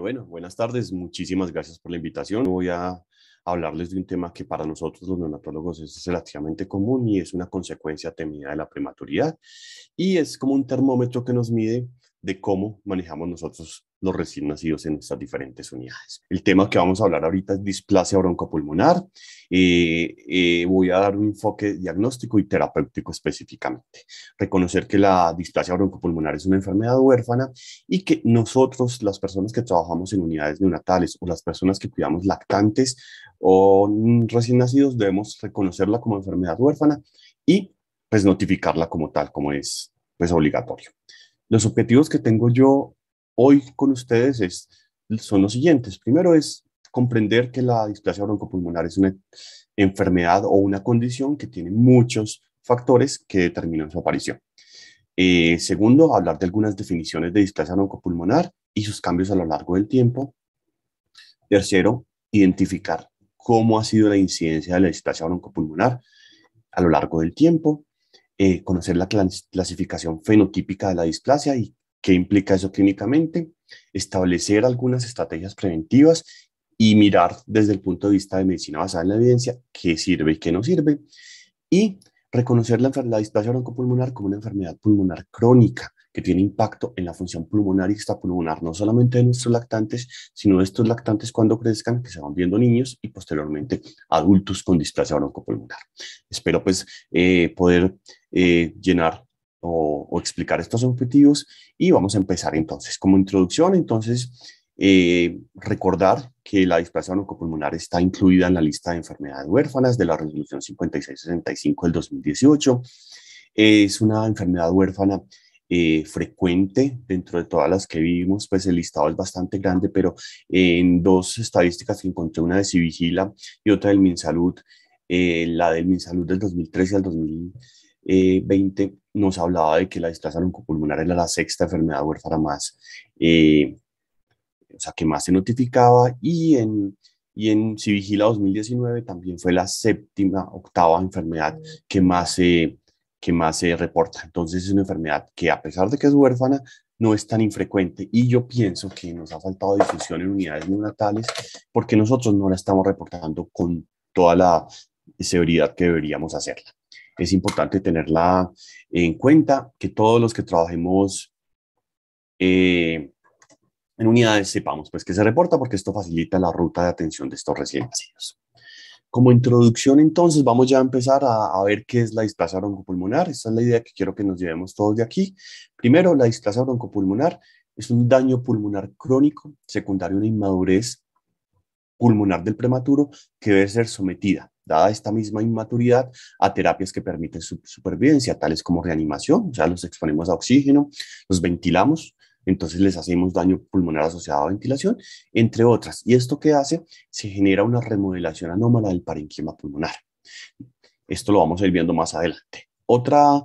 Bueno, buenas tardes. Muchísimas gracias por la invitación. Voy a hablarles de un tema que para nosotros los neonatólogos es relativamente común y es una consecuencia temida de la prematuridad. Y es como un termómetro que nos mide de cómo manejamos nosotros los recién nacidos en nuestras diferentes unidades. El tema que vamos a hablar ahorita es displasia broncopulmonar. Voy a dar un enfoque diagnóstico y terapéutico específicamente. Reconocer que la displasia broncopulmonar es una enfermedad huérfana y que nosotros, las personas que trabajamos en unidades neonatales o las personas que cuidamos lactantes o recién nacidos, debemos reconocerla como enfermedad huérfana y pues notificarla como tal, como es pues obligatorio. Los objetivos que tengo yo hoy con ustedes son los siguientes. Primero es comprender que la displasia broncopulmonar es una enfermedad o una condición que tiene muchos factores que determinan su aparición. Segundo, hablar de algunas definiciones de displasia broncopulmonar y sus cambios a lo largo del tiempo. Tercero, identificar cómo ha sido la incidencia de la displasia broncopulmonar a lo largo del tiempo. Conocer la clasificación fenotípica de la displasia y qué implica eso clínicamente. Establecer algunas estrategias preventivas y mirar desde el punto de vista de medicina basada en la evidencia qué sirve y qué no sirve. Y reconocer la displasia broncopulmonar como una enfermedad pulmonar crónica que tiene impacto en la función pulmonar y extrapulmonar, no solamente de nuestros lactantes, sino de estos lactantes cuando crezcan, que se van viendo niños y posteriormente adultos con displasia broncopulmonar. Espero pues poder llenar o explicar estos objetivos y vamos a empezar entonces. Como introducción, entonces, recordar que la displasia broncopulmonar está incluida en la lista de enfermedades huérfanas de la resolución 5665 del 2018. Es una enfermedad huérfana frecuente dentro de todas las que vivimos, pues el listado es bastante grande, pero en dos estadísticas que encontré, una de Civigila y otra del MinSalud, la del MinSalud del 2013 al 2020 nos hablaba de que la displasia broncopulmonar era la sexta enfermedad huérfana más, o sea, que más se notificaba y en Civigila 2019 también fue la séptima, octava enfermedad que más se reporta. Entonces es una enfermedad que a pesar de que es huérfana, no es tan infrecuente y yo pienso que nos ha faltado difusión en unidades neonatales porque nosotros no la estamos reportando con toda la severidad que deberíamos hacerla. Es importante tenerla en cuenta, que todos los que trabajemos en unidades sepamos pues que se reporta porque esto facilita la ruta de atención de estos recién nacidos. Como introducción, entonces, vamos ya a empezar a ver qué es la displasia broncopulmonar. Esta es la idea que quiero que nos llevemos todos de aquí. Primero, la displasia broncopulmonar es un daño pulmonar crónico secundario a una inmadurez pulmonar del prematuro que debe ser sometida, dada esta misma inmaturidad, a terapias que permiten su supervivencia, tales como reanimación, o sea, los exponemos a oxígeno, los ventilamos, entonces les hacemos daño pulmonar asociado a ventilación, entre otras. ¿Y esto qué hace? Se genera una remodelación anómala del parenquima pulmonar. Esto lo vamos a ir viendo más adelante. Otra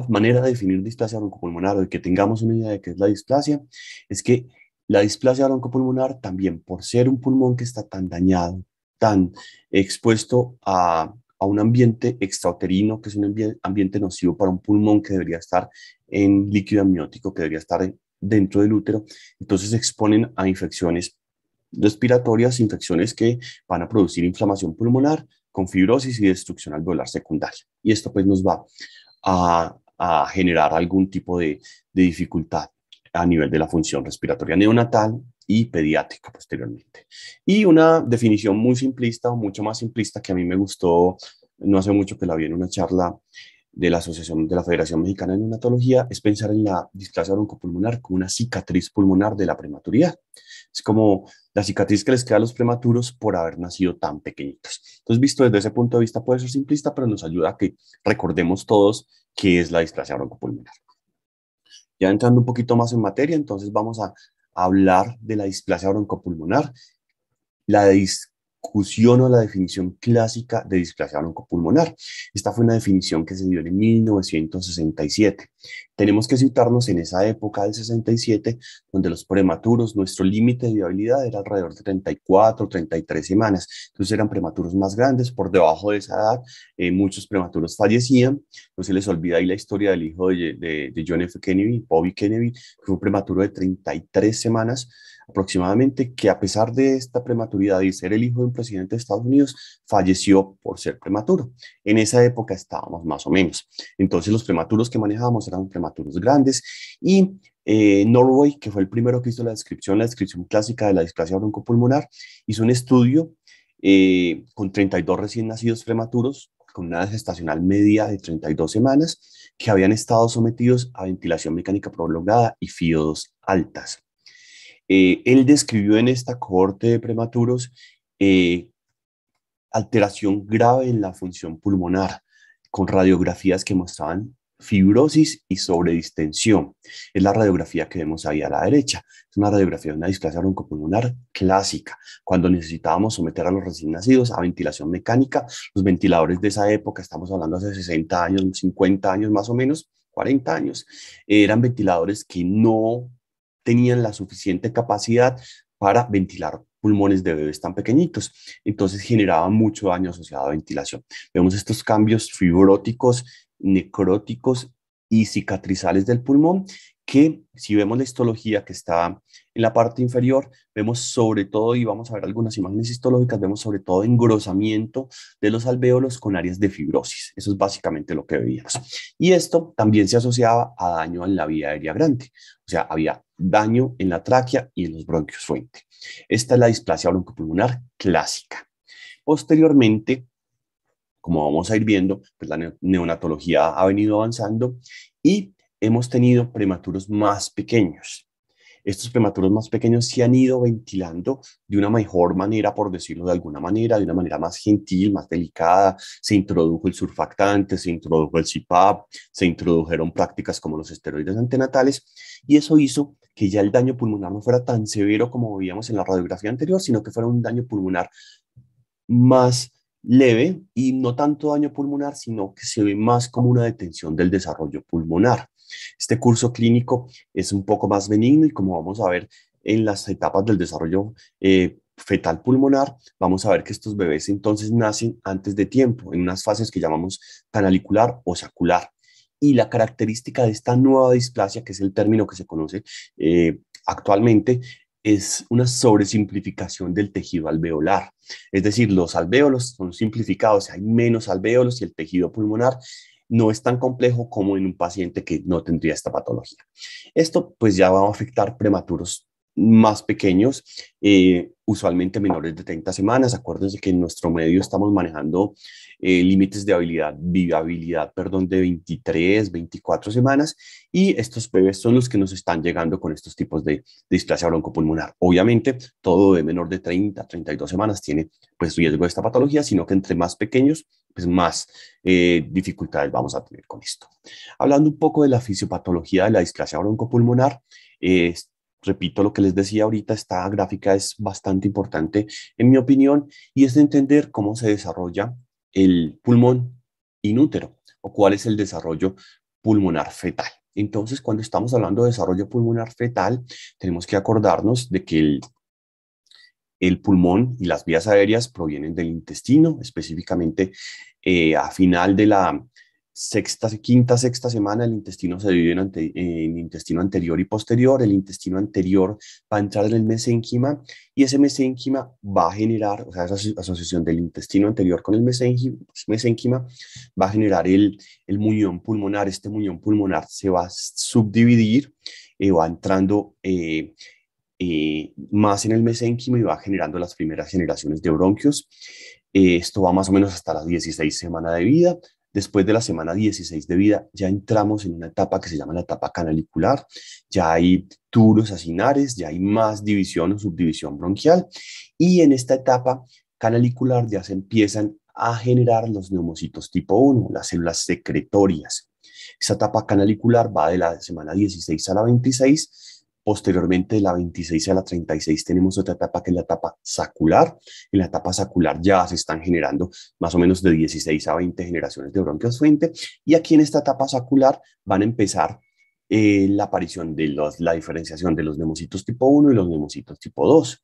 manera de definir displasia broncopulmonar o de que tengamos una idea de qué es la displasia es que la displasia broncopulmonar también, por ser un pulmón que está tan dañado, tan expuesto a un ambiente extrauterino, que es un ambiente nocivo para un pulmón que debería estar en líquido amniótico, que debería estar dentro del útero, entonces se exponen a infecciones respiratorias, infecciones que van a producir inflamación pulmonar con fibrosis y destrucción alveolar secundaria. Y esto pues nos va a generar algún tipo de dificultad a nivel de la función respiratoria neonatal y pediátrica posteriormente. Y una definición muy simplista o mucho más simplista que a mí me gustó no hace mucho, que la vi en una charla de la Asociación de la Federación Mexicana de Neonatología, es pensar en la displasia broncopulmonar como una cicatriz pulmonar de la prematuridad. Es como la cicatriz que les queda a los prematuros por haber nacido tan pequeñitos. Entonces, visto desde ese punto de vista, puede ser simplista, pero nos ayuda a que recordemos todos qué es la displasia broncopulmonar. Ya entrando un poquito más en materia, entonces vamos a hablar de la displasia broncopulmonar, la discusión o la definición clásica de displasia broncopulmonar. Esta fue una definición que se dio en 1967. Tenemos que situarnos en esa época del 67, donde los prematuros, nuestro límite de viabilidad era alrededor de 34, 33 semanas. Entonces eran prematuros más grandes, por debajo de esa edad, muchos prematuros fallecían. No se les olvida ahí la historia del hijo de John F. Kennedy, Bobby Kennedy, que fue un prematuro de 33 semanas aproximadamente, que a pesar de esta prematuridad y ser el hijo de un presidente de Estados Unidos, falleció por ser prematuro. En esa época estábamos más o menos. Entonces los prematuros que manejábamos eran prematuros grandes y Norway, que fue el primero que hizo la descripción clásica de la displasia broncopulmonar, hizo un estudio con 32 recién nacidos prematuros con una gestacional media de 32 semanas que habían estado sometidos a ventilación mecánica prolongada y FIO2 altas. Él describió en esta cohorte de prematuros eh, alteración grave en la función pulmonar, con radiografías que mostraban fibrosis y sobredistensión. Es la radiografía que vemos ahí a la derecha. Es una radiografía de una displasia broncopulmonar clásica, cuando necesitábamos someter a los recién nacidos a ventilación mecánica. Los ventiladores de esa época, estamos hablando hace 60 años, 50 años más o menos, 40 años, eran ventiladores que no tenían la suficiente capacidad para ventilar pulmones de bebés tan pequeñitos. Entonces generaba mucho daño asociado a ventilación. Vemos estos cambios fibróticos, necróticos y cicatrizales del pulmón, que si vemos la histología que está en la parte inferior, vemos sobre todo, y vamos a ver algunas imágenes histológicas, vemos sobre todo engrosamiento de los alvéolos con áreas de fibrosis. Eso es básicamente lo que veíamos. Y esto también se asociaba a daño en la vía aérea grande. O sea, había daño en la tráquea y en los bronquios fuente. Esta es la displasia broncopulmonar clásica. Posteriormente, como vamos a ir viendo, pues la neonatología ha venido avanzando y hemos tenido prematuros más pequeños. Estos prematuros más pequeños se han ido ventilando de una mejor manera, por decirlo de alguna manera, de una manera más gentil, más delicada. Se introdujo el surfactante, se introdujo el CPAP, se introdujeron prácticas como los esteroides antenatales y eso hizo que ya el daño pulmonar no fuera tan severo como veíamos en la radiografía anterior, sino que fuera un daño pulmonar más leve y no tanto daño pulmonar, sino que se ve más como una detención del desarrollo pulmonar. Este curso clínico es un poco más benigno y como vamos a ver en las etapas del desarrollo fetal pulmonar, vamos a ver que estos bebés entonces nacen antes de tiempo, en unas fases que llamamos canalicular o sacular. Y la característica de esta nueva displasia, que es el término que se conoce actualmente, es una sobresimplificación del tejido alveolar. Es decir, los alvéolos son simplificados, hay menos alvéolos y el tejido pulmonar no es tan complejo como en un paciente que no tendría esta patología. Esto pues ya va a afectar prematuros más pequeños, usualmente menores de 30 semanas. Acuérdense que en nuestro medio estamos manejando límites de viabilidad, de 23, 24 semanas, y estos bebés son los que nos están llegando con estos tipos de displasia broncopulmonar. Obviamente, todo bebé menor de 30, 32 semanas tiene pues riesgo de esta patología, sino que entre más pequeños, pues más dificultades vamos a tener con esto. Hablando un poco de la fisiopatología de la displasia broncopulmonar, repito lo que les decía ahorita, esta gráfica es bastante importante en mi opinión y es de entender cómo se desarrolla el pulmón inútero o cuál es el desarrollo pulmonar fetal. Entonces, cuando estamos hablando de desarrollo pulmonar fetal, tenemos que acordarnos de que el pulmón y las vías aéreas provienen del intestino, específicamente a final de la quinta, sexta semana, el intestino se divide en intestino anterior y posterior. El intestino anterior va a entrar en el mesénquima y ese mesénquima va a generar, o sea, esa asociación del intestino anterior con el mesénquima va a generar el muñón pulmonar. Este muñón pulmonar se va a subdividir, va entrando más en el mesénquima y va generando las primeras generaciones de bronquios. Esto va más o menos hasta las 16 semanas de vida. Después de la semana 16 de vida ya entramos en una etapa que se llama la etapa canalicular. Ya hay túbulos acinares, ya hay más división o subdivisión bronquial. Y en esta etapa canalicular ya se empiezan a generar los neumocitos tipo 1, las células secretorias. Esta etapa canalicular va de la semana 16 a la 26. Posteriormente, de la 26 a la 36, tenemos otra etapa que es la etapa sacular. En la etapa sacular ya se están generando más o menos de 16 a 20 generaciones de bronquios fuente. Y aquí en esta etapa sacular van a empezar la aparición de la diferenciación de los neumocitos tipo 1 y los neumocitos tipo 2.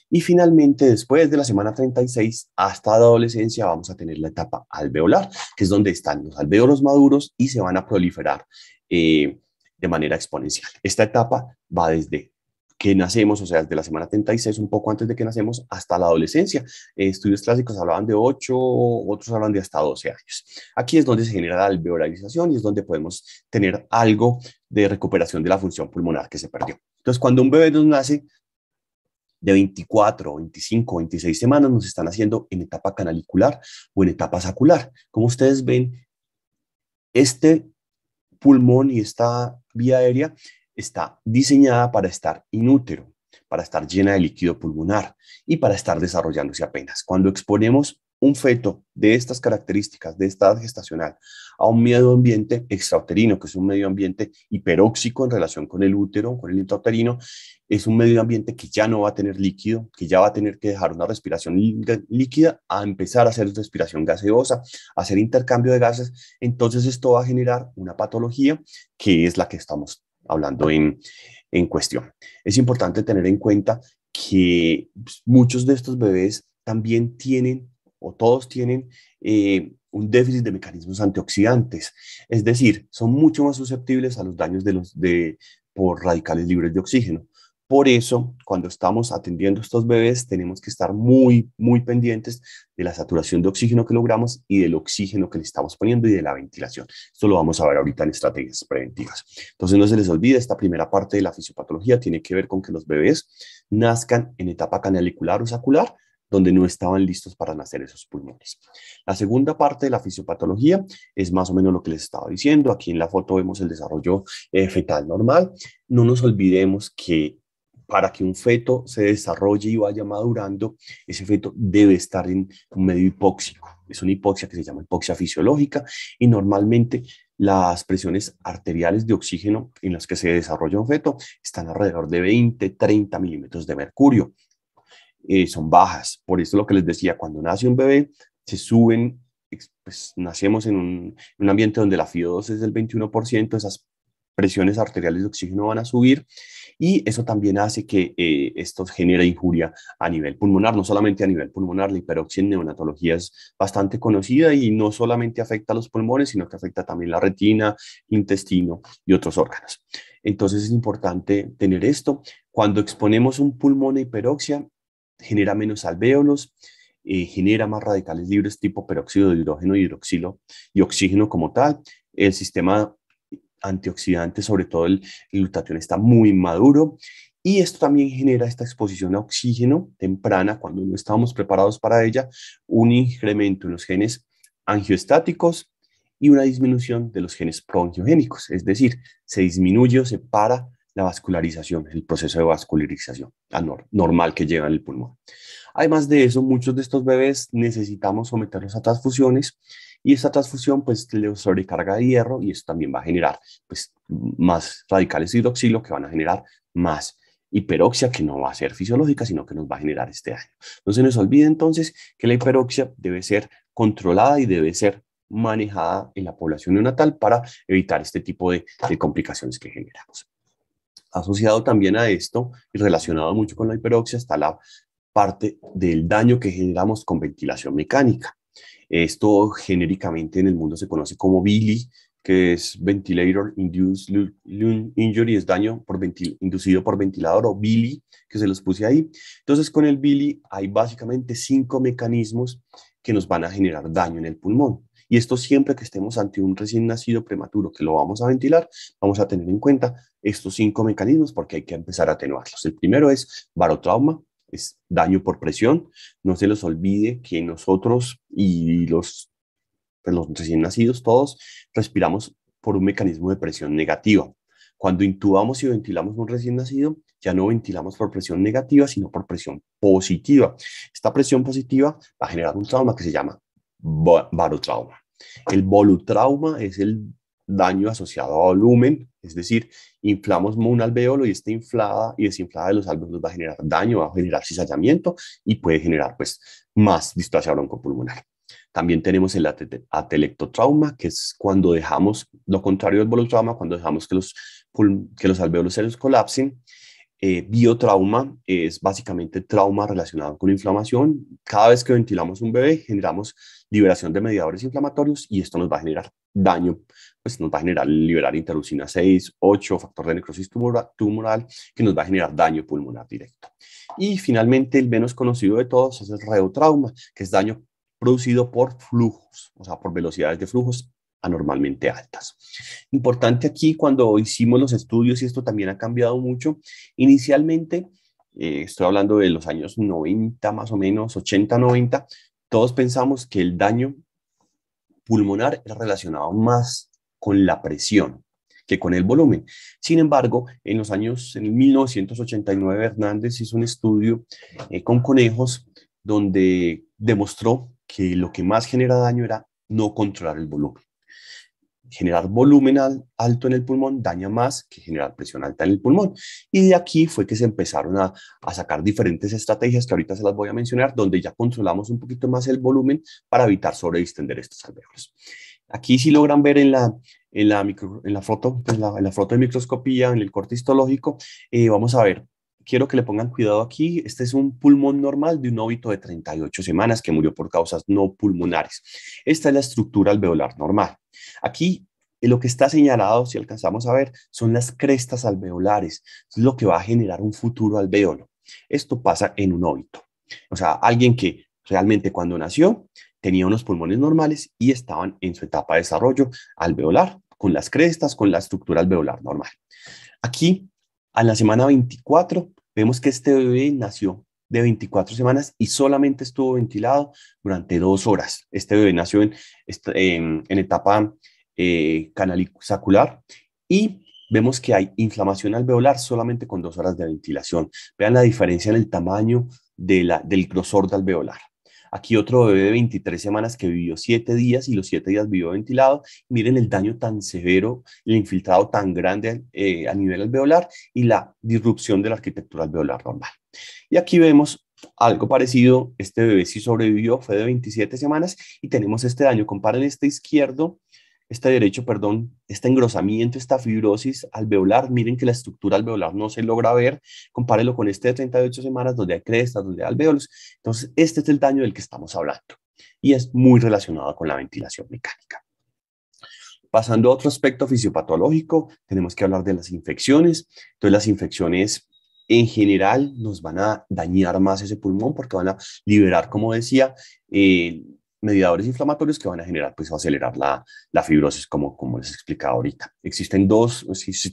Y finalmente, después de la semana 36 hasta la adolescencia, vamos a tener la etapa alveolar, que es donde están los alvéolos maduros y se van a proliferar de manera exponencial. Esta etapa va desde que nacemos, o sea, desde la semana 36, un poco antes de que nacemos, hasta la adolescencia. Estudios clásicos hablaban de 8, otros hablan de hasta 12 años. Aquí es donde se genera la alveolarización y es donde podemos tener algo de recuperación de la función pulmonar que se perdió. Entonces, cuando un bebé nos nace, de 24, 25, 26 semanas nos están haciendo en etapa canalicular o en etapa sacular. Como ustedes ven, este pulmón y esta vía aérea está diseñada para estar inútero, para estar llena de líquido pulmonar y para estar desarrollándose apenas. Cuando exponemos un feto de estas características, de esta edad gestacional, a un medio ambiente extrauterino, que es un medio ambiente hiperóxico en relación con el útero, con el intrauterino, es un medio ambiente que ya no va a tener líquido, que ya va a tener que dejar una respiración líquida a empezar a hacer respiración gaseosa, a hacer intercambio de gases. Entonces esto va a generar una patología que es la que estamos hablando en cuestión. Es importante tener en cuenta que muchos de estos bebés también tienen, o todos tienen, un déficit de mecanismos antioxidantes. Es decir, son mucho más susceptibles a los daños por radicales libres de oxígeno. Por eso, cuando estamos atendiendo a estos bebés, tenemos que estar muy, muy pendientes de la saturación de oxígeno que logramos y del oxígeno que le estamos poniendo y de la ventilación. Esto lo vamos a ver ahorita en estrategias preventivas. Entonces, no se les olvide, esta primera parte de la fisiopatología tiene que ver con que los bebés nazcan en etapa canalicular o sacular, donde no estaban listos para nacer esos pulmones. La segunda parte de la fisiopatología es más o menos lo que les estaba diciendo. Aquí en la foto vemos el desarrollo fetal normal. No nos olvidemos que para que un feto se desarrolle y vaya madurando, ese feto debe estar en un medio hipóxico. Es una hipoxia que se llama hipoxia fisiológica y normalmente las presiones arteriales de oxígeno en las que se desarrolla un feto están alrededor de 20, 30 milímetros de mercurio. Son bajas. Por eso lo que les decía, cuando nace un bebé, se suben, pues nacemos en un ambiente donde la FiO2 es del 21%, esas presiones arteriales de oxígeno van a subir y eso también hace que esto genere injuria a nivel pulmonar, no solamente a nivel pulmonar, la hiperoxia en neonatología es bastante conocida y no solamente afecta a los pulmones, sino que afecta también la retina, intestino y otros órganos. Entonces es importante tener esto. Cuando exponemos un pulmón a hiperoxia, genera menos alvéolos, genera más radicales libres tipo peróxido de hidrógeno, hidroxilo y oxígeno como tal. El sistema antioxidante, sobre todo el glutatión, está muy maduro y esto también genera esta exposición a oxígeno temprana cuando no estábamos preparados para ella, un incremento en los genes angioestáticos y una disminución de los genes proangiogénicos, es decir, se disminuye o se para la vascularización, el proceso de vascularización normal que lleva en el pulmón. Además de eso, muchos de estos bebés necesitamos someterlos a transfusiones y esta transfusión pues le sobrecarga de hierro y eso también va a generar pues más radicales hidroxilo que van a generar más hiperoxia que no va a ser fisiológica, sino que nos va a generar este daño. No se nos olvide entonces que la hiperoxia debe ser controlada y debe ser manejada en la población neonatal para evitar este tipo de complicaciones que generamos. Asociado también a esto y relacionado mucho con la hiperoxia está la parte del daño que generamos con ventilación mecánica. Esto genéricamente en el mundo se conoce como VILI, que es Ventilator Induced Lung Injury, es daño inducido por ventilador o VILI, que se los puse ahí. Entonces con el VILI hay básicamente 5 mecanismos que nos van a generar daño en el pulmón. Y esto siempre que estemos ante un recién nacido prematuro que lo vamos a ventilar, vamos a tener en cuenta estos 5 mecanismos porque hay que empezar a atenuarlos. El primero es barotrauma, es daño por presión. No se les olvide que nosotros y los recién nacidos todos respiramos por un mecanismo de presión negativa. Cuando intubamos y ventilamos un recién nacido, ya no ventilamos por presión negativa, sino por presión positiva. Esta presión positiva va a generar un trauma que se llama barotrauma. El volutrauma es el daño asociado a volumen, es decir, inflamos un alvéolo y esta inflada y desinflada de los alvéolos va a generar daño, va a generar cizallamiento y puede generar pues más displasia broncopulmonar. También tenemos el atelectotrauma, que es cuando dejamos, lo contrario del volutrauma, cuando dejamos que los que los alvéolos se los colapsen. Biotrauma es básicamente trauma relacionado con inflamación. Cada vez que ventilamos un bebé, generamos liberación de mediadores inflamatorios y esto nos va a generar daño, pues nos va a generar liberar interleucina 6, 8, factor de necrosis tumoral, que nos va a generar daño pulmonar directo. Y finalmente, el menos conocido de todos es el reotrauma, que es daño producido por flujos, o sea, por velocidades de flujos anormalmente altas. Importante aquí, cuando hicimos los estudios, y esto también ha cambiado mucho, inicialmente, estoy hablando de los años 90 más o menos, 80, 90, todos pensamos que el daño pulmonar era relacionado más con la presión que con el volumen. Sin embargo, en 1989, Hernández hizo un estudio con conejos donde demostró que lo que más genera daño era no controlar el volumen. Generar volumen alto en el pulmón daña más que generar presión alta en el pulmón. Y de aquí fue que se empezaron a sacar diferentes estrategias que ahorita se las voy a mencionar, donde ya controlamos un poquito más el volumen para evitar sobredistender estos alvéolos. Aquí si logran ver en la foto de microscopía, en el corte histológico, vamos a ver. Quiero que le pongan cuidado aquí. Este es un pulmón normal de un óbito de 38 semanas que murió por causas no pulmonares. Esta es la estructura alveolar normal. Aquí lo que está señalado, si alcanzamos a ver, son las crestas alveolares. Es lo que va a generar un futuro alvéolo. Esto pasa en un óbito. O sea, alguien que realmente cuando nació tenía unos pulmones normales y estaban en su etapa de desarrollo alveolar, con las crestas, con la estructura alveolar normal. Aquí, a la semana 24, vemos que este bebé nació de 24 semanas y solamente estuvo ventilado durante 2 horas. Este bebé nació en etapa canalizacular y vemos que hay inflamación alveolar solamente con 2 horas de ventilación. Vean la diferencia en el tamaño del grosor de alveolar. Aquí otro bebé de 23 semanas que vivió 7 días y los 7 días vivió ventilado. Miren el daño tan severo, el infiltrado tan grande a nivel alveolar y la disrupción de la arquitectura alveolar normal. Y aquí vemos algo parecido. Este bebé sí sobrevivió, fue de 27 semanas y tenemos este daño. Comparen este derecho, perdón, este engrosamiento, esta fibrosis alveolar. Miren que la estructura alveolar no se logra ver. Compárenlo con este de 38 semanas, donde hay crestas, donde hay alvéolos. Entonces, este es el daño del que estamos hablando y es muy relacionado con la ventilación mecánica. Pasando a otro aspecto fisiopatológico, tenemos que hablar de las infecciones. Entonces, las infecciones en general nos van a dañar más ese pulmón porque van a liberar, como decía, mediadores inflamatorios que van a generar, pues, acelerar la fibrosis, como les explicaba ahorita. Existe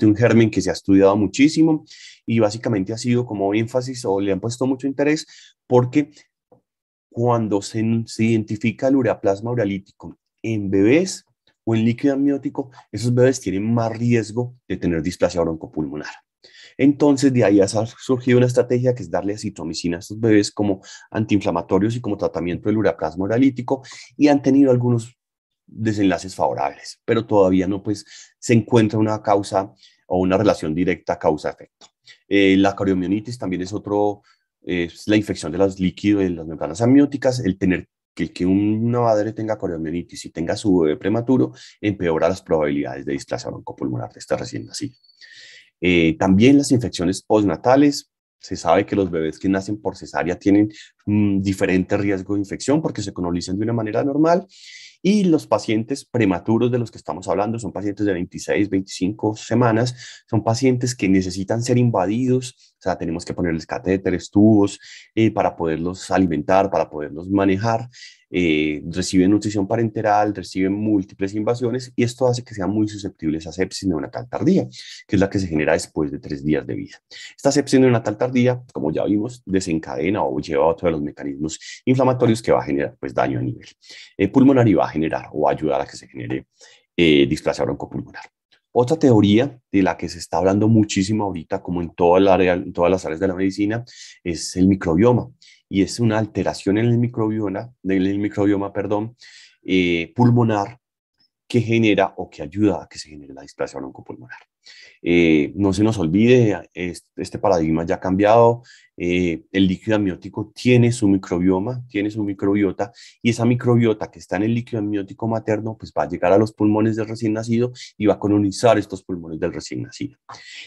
un germen que se ha estudiado muchísimo y básicamente ha sido como énfasis o le han puesto mucho interés porque cuando se identifica el ureaplasma uralítico en bebés o en líquido amniótico, esos bebés tienen más riesgo de tener displasia broncopulmonar. Entonces, de ahí ha surgido una estrategia que es darle acitromicina a estos bebés como antiinflamatorios y como tratamiento del ureaplasma uralítico y han tenido algunos desenlaces favorables, pero todavía no pues, se encuentra una causa o una relación directa causa-efecto. La cariomionitis también es la infección de los líquidos de las membranas amnióticas, el tener que una madre tenga cariomionitis y tenga su bebé prematuro empeora las probabilidades de displasia broncopulmonar de este recién nacido. También las infecciones postnatales. Se sabe que los bebés que nacen por cesárea tienen diferente riesgo de infección porque se colonizan de una manera normal. Y los pacientes prematuros de los que estamos hablando son pacientes de 26, 25 semanas, son pacientes que necesitan ser invadidos, o sea, tenemos que ponerles catéteres, tubos para poderlos alimentar, para poderlos manejar. Reciben nutrición parenteral, reciben múltiples invasiones y esto hace que sean muy susceptibles a sepsis neonatal tardía, que es la que se genera después de 3 días de vida. Esta sepsis neonatal tardía, como ya vimos, desencadena o lleva a otro de los mecanismos inflamatorios que va a generar pues, daño a nivel pulmonar y va a generar o a ayudar a que se genere displasia broncopulmonar. Otra teoría de la que se está hablando muchísimo ahorita, como en todas las áreas de la medicina, es el microbioma. Y es una alteración en el microbioma, pulmonar que genera o que ayuda a que se genere la displasia broncopulmonar. No se nos olvide, este paradigma ya ha cambiado. El líquido amniótico tiene su microbioma, tiene su microbiota, y esa microbiota que está en el líquido amniótico materno, pues va a llegar a los pulmones del recién nacido y va a colonizar estos pulmones del recién nacido.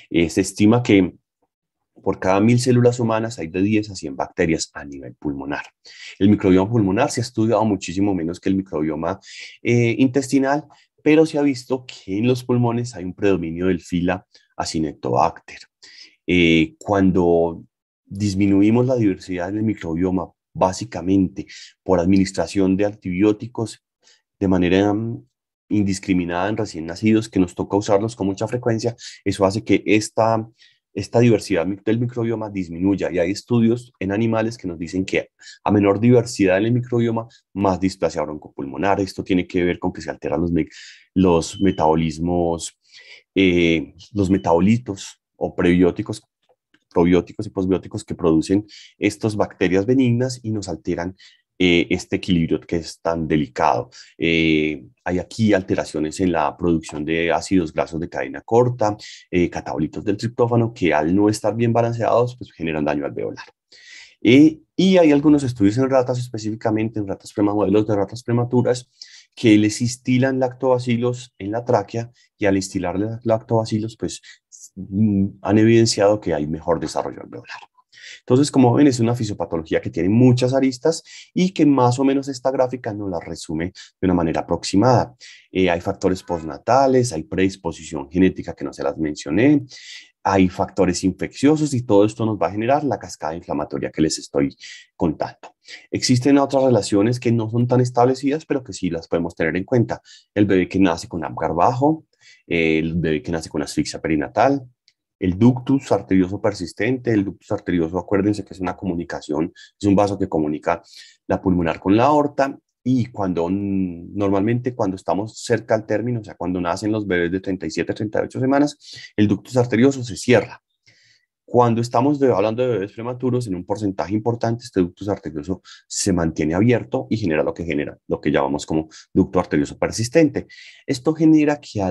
Se estima que por cada 1000 células humanas hay de 10 a 100 bacterias a nivel pulmonar. El microbioma pulmonar se ha estudiado muchísimo menos que el microbioma intestinal, pero se ha visto que en los pulmones hay un predominio del fila Acinetobacter. Cuando disminuimos la diversidad del microbioma, básicamente por administración de antibióticos de manera indiscriminada en recién nacidos, que nos toca usarlos con mucha frecuencia, eso hace que esta diversidad del microbioma disminuya. Y hay estudios en animales que nos dicen que a menor diversidad en el microbioma, más displasia broncopulmonar. Esto tiene que ver con que se alteran los metabolismos, los metabolitos o prebióticos, probióticos y posbióticos que producen estas bacterias benignas y nos alteran este equilibrio que es tan delicado. Hay aquí alteraciones en la producción de ácidos grasos de cadena corta, catabolitos del triptófano, que al no estar bien balanceados, pues generan daño alveolar. Y hay algunos estudios en ratas, específicamente en ratas modelos de ratas prematuras, que les instilan lactobacilos en la tráquea y al instilarle lactobacilos, pues han evidenciado que hay mejor desarrollo alveolar. Entonces, como ven, es una fisiopatología que tiene muchas aristas y que más o menos esta gráfica nos la resume de una manera aproximada. Hay factores postnatales, hay predisposición genética que no se las mencioné, hay factores infecciosos y todo esto nos va a generar la cascada inflamatoria que les estoy contando. Existen otras relaciones que no son tan establecidas, pero que sí las podemos tener en cuenta. El bebé que nace con Apgar bajo, el bebé que nace con asfixia perinatal, el ductus arterioso persistente. El ductus arterioso, acuérdense que es una comunicación, es un vaso que comunica la pulmonar con la aorta, y normalmente cuando estamos cerca al término, o sea, cuando nacen los bebés de 37 a 38 semanas, el ductus arterioso se cierra. Cuando estamos hablando de bebés prematuros, en un porcentaje importante, este ductus arterioso se mantiene abierto y genera lo que llamamos como ducto arterioso persistente. Esto genera que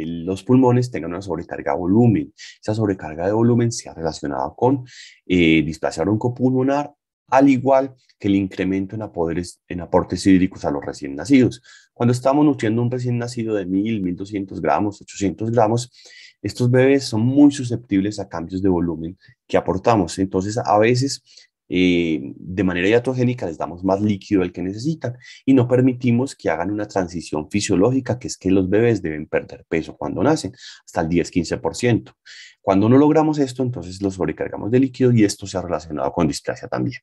los pulmones tengan una sobrecarga de volumen. Esa sobrecarga de volumen se ha relacionado con displasia broncopulmonar, al igual que el incremento en aportes hídricos a los recién nacidos. Cuando estamos nutriendo un recién nacido de 1000, 1200 gramos, 800 gramos, estos bebés son muy susceptibles a cambios de volumen que aportamos. Entonces, a veces, de manera iatrogénica, les damos más líquido del que necesitan y no permitimos que hagan una transición fisiológica, que es que los bebés deben perder peso cuando nacen, hasta el 10-15%. Cuando no logramos esto, entonces los sobrecargamos de líquido y esto se ha relacionado con displasia también.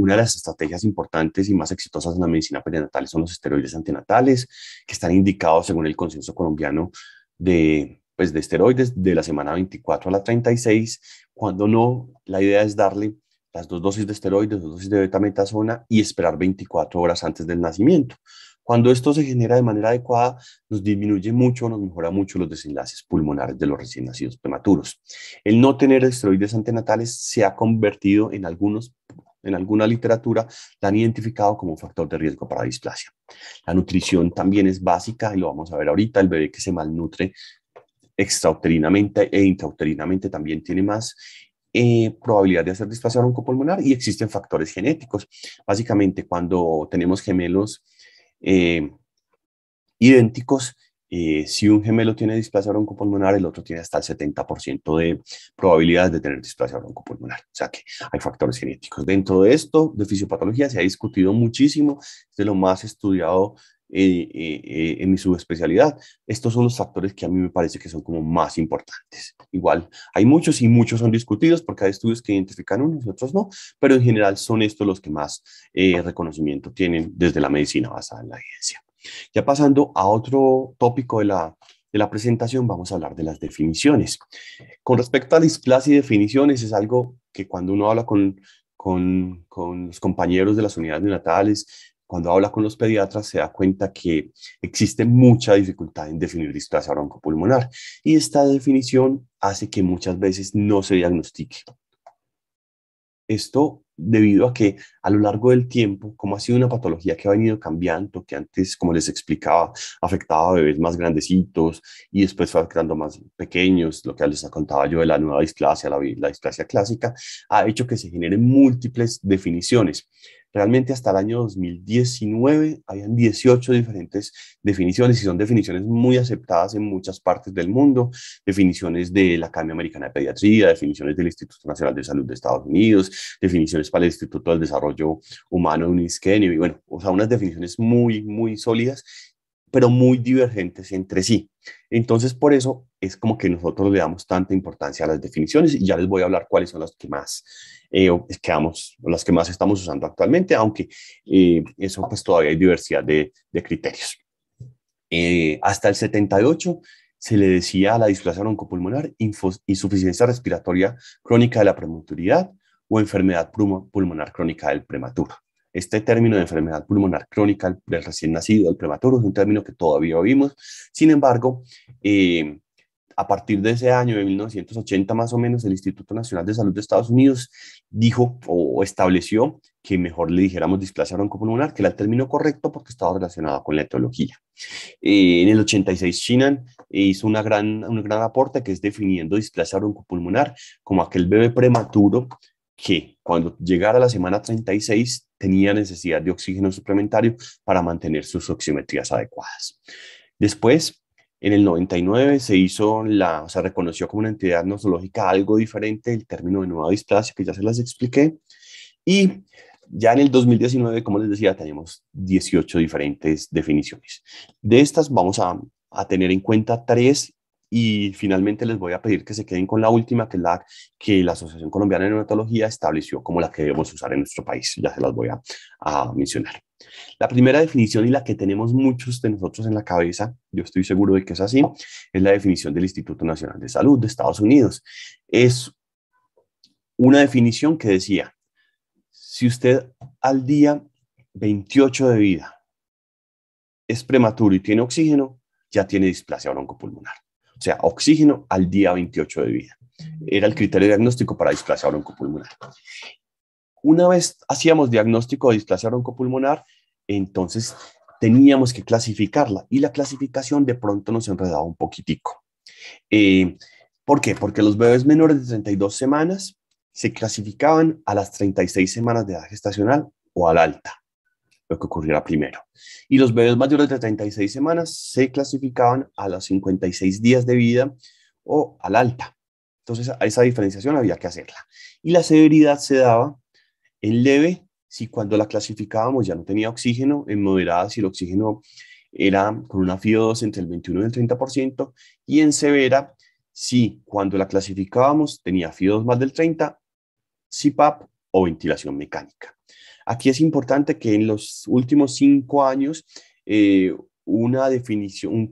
Una de las estrategias importantes y más exitosas en la medicina perinatal son los esteroides antenatales, que están indicados según el consenso colombiano de esteroides de la semana 24 a la 36. Cuando no, la idea es darle las 2 dosis de esteroides, 2 dosis de betametasona y esperar 24 horas antes del nacimiento. Cuando esto se genera de manera adecuada, nos disminuye mucho, nos mejora mucho los desenlaces pulmonares de los recién nacidos prematuros. El no tener esteroides antenatales se ha convertido en alguna literatura, la han identificado como un factor de riesgo para displasia. La nutrición también es básica y lo vamos a ver ahorita. El bebé que se malnutre extrauterinamente e intrauterinamente también tiene más probabilidad de hacer displasia broncopulmonar, y existen factores genéticos. Básicamente, cuando tenemos gemelos idénticos, si un gemelo tiene displasia broncopulmonar, el otro tiene hasta el 70% de probabilidades de tener displasia broncopulmonar. O sea que hay factores genéticos. Dentro de esto, de fisiopatología, se ha discutido muchísimo, es de lo más estudiado en mi subespecialidad. Estos son los factores que a mí me parece que son como más importantes. Igual, hay muchos y muchos son discutidos porque hay estudios que identifican unos y otros no, pero en general son estos los que más reconocimiento tienen desde la medicina basada en la evidencia. Ya pasando a otro tópico de la presentación, vamos a hablar de las definiciones. Con respecto a displasia y definiciones, es algo que cuando uno habla con los compañeros de las unidades neonatales, cuando habla con los pediatras, se da cuenta que existe mucha dificultad en definir displasia broncopulmonar, y esta definición hace que muchas veces no se diagnostique. Esto debido a que a lo largo del tiempo, como ha sido una patología que ha venido cambiando, que antes, como les explicaba, afectaba a bebés más grandecitos y después fue afectando más pequeños, lo que les contaba yo de la nueva displasia, la displasia clásica, ha hecho que se generen múltiples definiciones. Realmente hasta el año 2019 habían 18 diferentes definiciones y son definiciones muy aceptadas en muchas partes del mundo, definiciones de la Academia Americana de Pediatría, definiciones del Instituto Nacional de Salud de Estados Unidos, definiciones para el Instituto del Desarrollo Humano de UNISCEN, y bueno, o sea, unas definiciones muy, muy sólidas, pero muy divergentes entre sí. Entonces, por eso es como que nosotros le damos tanta importancia a las definiciones y ya les voy a hablar cuáles son las que más las que más estamos usando actualmente, aunque eso pues todavía hay diversidad de criterios. Hasta el 78 se le decía a la displasia broncopulmonar insuficiencia respiratoria crónica de la prematuridad o enfermedad pulmonar crónica del prematuro. Este término de enfermedad pulmonar crónica del recién nacido, del prematuro, es un término que todavía oímos. Sin embargo, a partir de ese año, de 1980 más o menos, el Instituto Nacional de Salud de Estados Unidos dijo o estableció que mejor le dijéramos displasia broncopulmonar, que era el término correcto porque estaba relacionado con la etiología. En el 86, Shinan hizo un gran aporte que es definiendo displasia broncopulmonar como aquel bebé prematuro que cuando llegara a la semana 36 tenía necesidad de oxígeno suplementario para mantener sus oximetrías adecuadas. Después, en el 99 se reconoció como una entidad nosológica algo diferente el término de nueva displasia, que ya se las expliqué, y ya en el 2019, como les decía, tenemos 18 diferentes definiciones. De estas vamos a tener en cuenta 3 y finalmente les voy a pedir que se queden con la última, que es la que la Asociación Colombiana de Neonatología estableció como la que debemos usar en nuestro país. Ya se las voy a mencionar. La primera definición y la que tenemos muchos de nosotros en la cabeza, yo estoy seguro de que es así, es la definición del Instituto Nacional de Salud de Estados Unidos. Es una definición que decía, si usted al día 28 de vida es prematuro y tiene oxígeno, ya tiene displasia broncopulmonar. O sea, oxígeno al día 28 de vida. Era el criterio diagnóstico para displasia broncopulmonar. Una vez hacíamos diagnóstico de displasia broncopulmonar, entonces teníamos que clasificarla y la clasificación de pronto nos enredaba un poquitico. ¿Por qué? Porque los bebés menores de 32 semanas se clasificaban a las 36 semanas de edad gestacional o al alta, lo que ocurriera primero. Y los bebés mayores de 36 semanas se clasificaban a los 56 días de vida o al alta. Entonces, a esa diferenciación había que hacerla. Y la severidad se daba en leve si cuando la clasificábamos ya no tenía oxígeno, en moderada si el oxígeno era con una FIO2 entre el 21 y el 30%, y en severa si cuando la clasificábamos tenía FIO2 más del 30, CPAP o ventilación mecánica. Aquí es importante que en los últimos 5 años un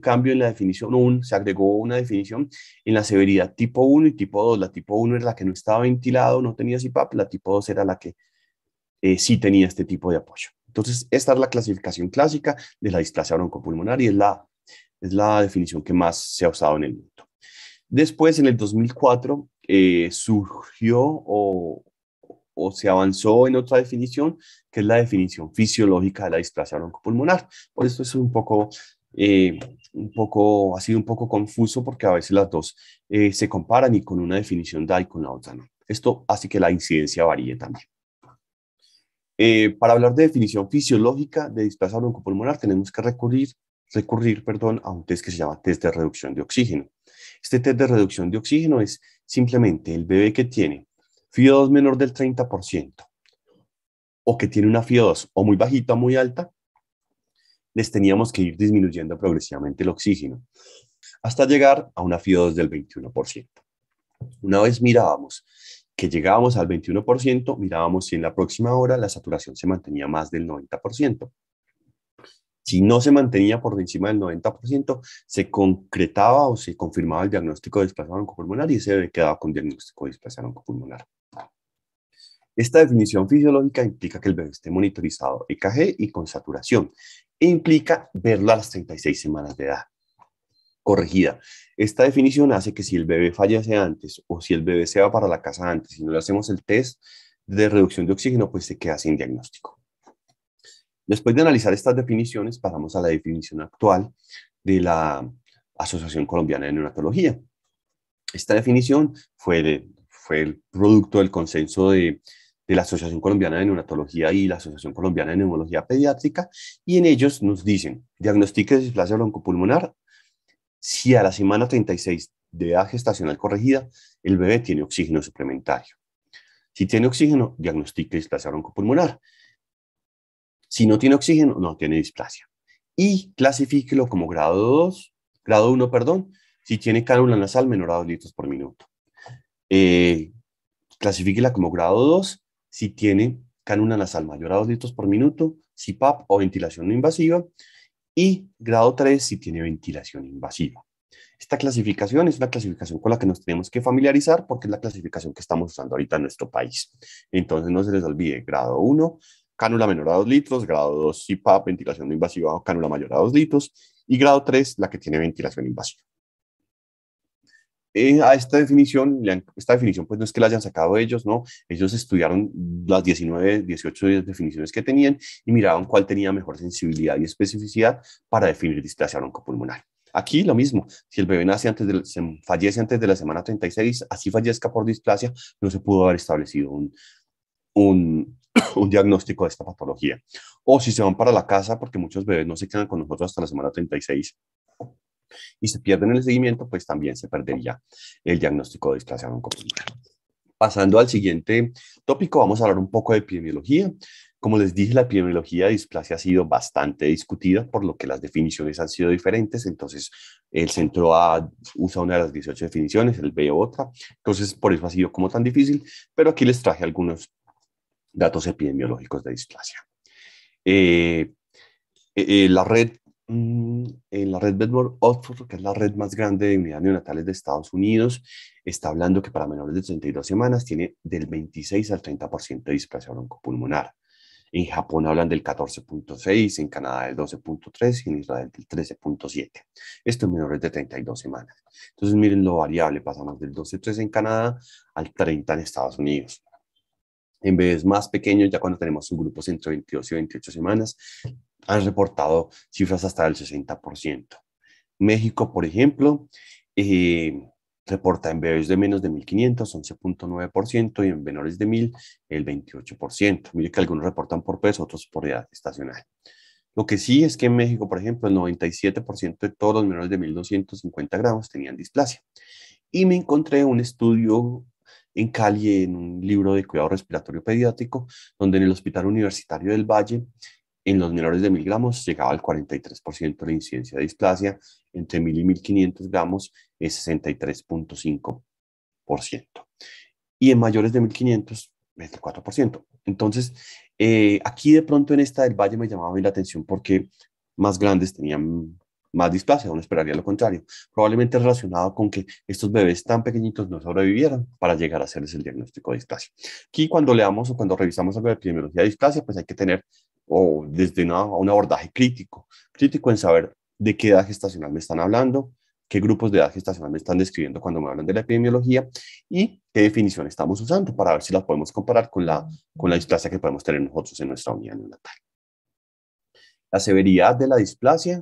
cambio en la definición, se agregó una definición en la severidad tipo 1 y tipo 2. La tipo 1 era la que no estaba ventilado, no tenía CPAP, la tipo 2 era la que sí tenía este tipo de apoyo. Entonces, esta es la clasificación clásica de la displasia broncopulmonar y es la definición que más se ha usado en el mundo. Después, en el 2004, surgió o se avanzó en otra definición, que es la definición fisiológica de la displasia broncopulmonar. Por eso es ha sido un poco confuso porque a veces las dos se comparan y con una definición da y con la otra no. Esto hace que la incidencia varíe también. Para hablar de definición fisiológica de displasia broncopulmonar tenemos que recurrir a un test que se llama test de reducción de oxígeno. Este test de reducción de oxígeno es simplemente el bebé que tiene FIO2 menor del 30% o que tiene una FIO2 o muy bajita o muy alta, les teníamos que ir disminuyendo progresivamente el oxígeno hasta llegar a una FIO2 del 21%. Una vez mirábamos que llegábamos al 21%, mirábamos si en la próxima hora la saturación se mantenía más del 90%. Si no se mantenía por encima del 90%, se concretaba o se confirmaba el diagnóstico de displasia broncopulmonar y ese bebé quedaba con diagnóstico de displasia broncopulmonar. Esta definición fisiológica implica que el bebé esté monitorizado EKG y con saturación e implica verlo a las 36 semanas de edad. Corregida. Esta definición hace que si el bebé fallece antes o si el bebé se va para la casa antes y no le hacemos el test, de reducción de oxígeno, pues se queda sin diagnóstico. Después de analizar estas definiciones, pasamos a la definición actual de la Asociación Colombiana de Neonatología. Esta definición fue el producto del consenso de la Asociación Colombiana de Neonatología y la Asociación Colombiana de Neumología Pediátrica, y en ellos nos dicen, diagnostique de displasia broncopulmonar si a la semana 36 de edad gestacional corregida el bebé tiene oxígeno suplementario. Si tiene oxígeno, diagnostique displasia broncopulmonar. Si no tiene oxígeno, no tiene displasia. Y clasifíquelo como grado 1, perdón, si tiene cánula nasal menor a 2 litros por minuto. Clasifíquela como grado 2 si tiene cánula nasal mayor a 2 litros por minuto, CPAP o ventilación no invasiva. Y grado 3 si tiene ventilación invasiva. Esta clasificación es una clasificación con la que nos tenemos que familiarizar porque es la clasificación que estamos usando ahorita en nuestro país. Entonces no se les olvide, grado 1, cánula menor a 2 litros, grado 2, CPAP, ventilación no invasiva o cánula mayor a 2 litros, y grado 3, la que tiene ventilación invasiva. A esta definición pues no es que la hayan sacado ellos, ¿no? Ellos estudiaron las 19, 18 definiciones que tenían y miraban cuál tenía mejor sensibilidad y especificidad para definir displasia broncopulmonar. Aquí lo mismo, si el bebé fallece antes de la semana 36, así fallezca por displasia, no se pudo haber establecido un diagnóstico de esta patología. O si se van para la casa, porque muchos bebés no se quedan con nosotros hasta la semana 36, y se pierden el seguimiento, pues también se perdería el diagnóstico de displasia broncopulmonar. Pasando al siguiente tópico, vamos a hablar un poco de epidemiología. Como les dije, la epidemiología de displasia ha sido bastante discutida, por lo que las definiciones han sido diferentes. Entonces, el centro A usa una de las 18 definiciones, el B otra. Entonces, por eso ha sido como tan difícil, pero aquí les traje algunos datos epidemiológicos de displasia. La red en la red Bedford-Oxford, que es la red más grande de unidades neonatales de Estados Unidos, está hablando que para menores de 32 semanas tiene del 26 al 30% de displasia broncopulmonar. En Japón hablan del 14.6, en Canadá del 12.3 y en Israel del 13.7. Esto en menores de 32 semanas. Entonces miren lo variable, pasamos del 12.3 en Canadá al 30 en Estados Unidos. En bebés más pequeños, ya cuando tenemos subgrupos entre 22 y 28 semanas, han reportado cifras hasta el 60%. México, por ejemplo, reporta en bebés de menos de 1.500, 11.9%, y en menores de 1.000, el 28%. Mire que algunos reportan por peso, otros por edad estacional. Lo que sí es que en México, por ejemplo, el 97% de todos los menores de 1.250 gramos tenían displasia. Y me encontré un estudio en Cali, en un libro de cuidado respiratorio pediátrico, donde en el Hospital Universitario del Valle, en los menores de 1.000 gramos, llegaba al 43% de la incidencia de displasia, entre 1.000 y 1.500 gramos es 63.5%. Y en mayores de 1.500 es el 4%. Entonces, aquí de pronto en esta del Valle me llamaba la atención porque más grandes tenían más displasia, uno esperaría lo contrario. Probablemente relacionado con que estos bebés tan pequeñitos no sobrevivieran para llegar a hacerles el diagnóstico de displasia. Aquí cuando leamos o cuando revisamos algo de epidemiología de displasia, pues hay que tener desde un abordaje crítico en saber de qué edad gestacional me están hablando, qué grupos de edad gestacional me están describiendo cuando me hablan de la epidemiología y qué definición estamos usando para ver si las podemos comparar con la displasia que podemos tener nosotros en nuestra unidad neonatal. La severidad de la displasia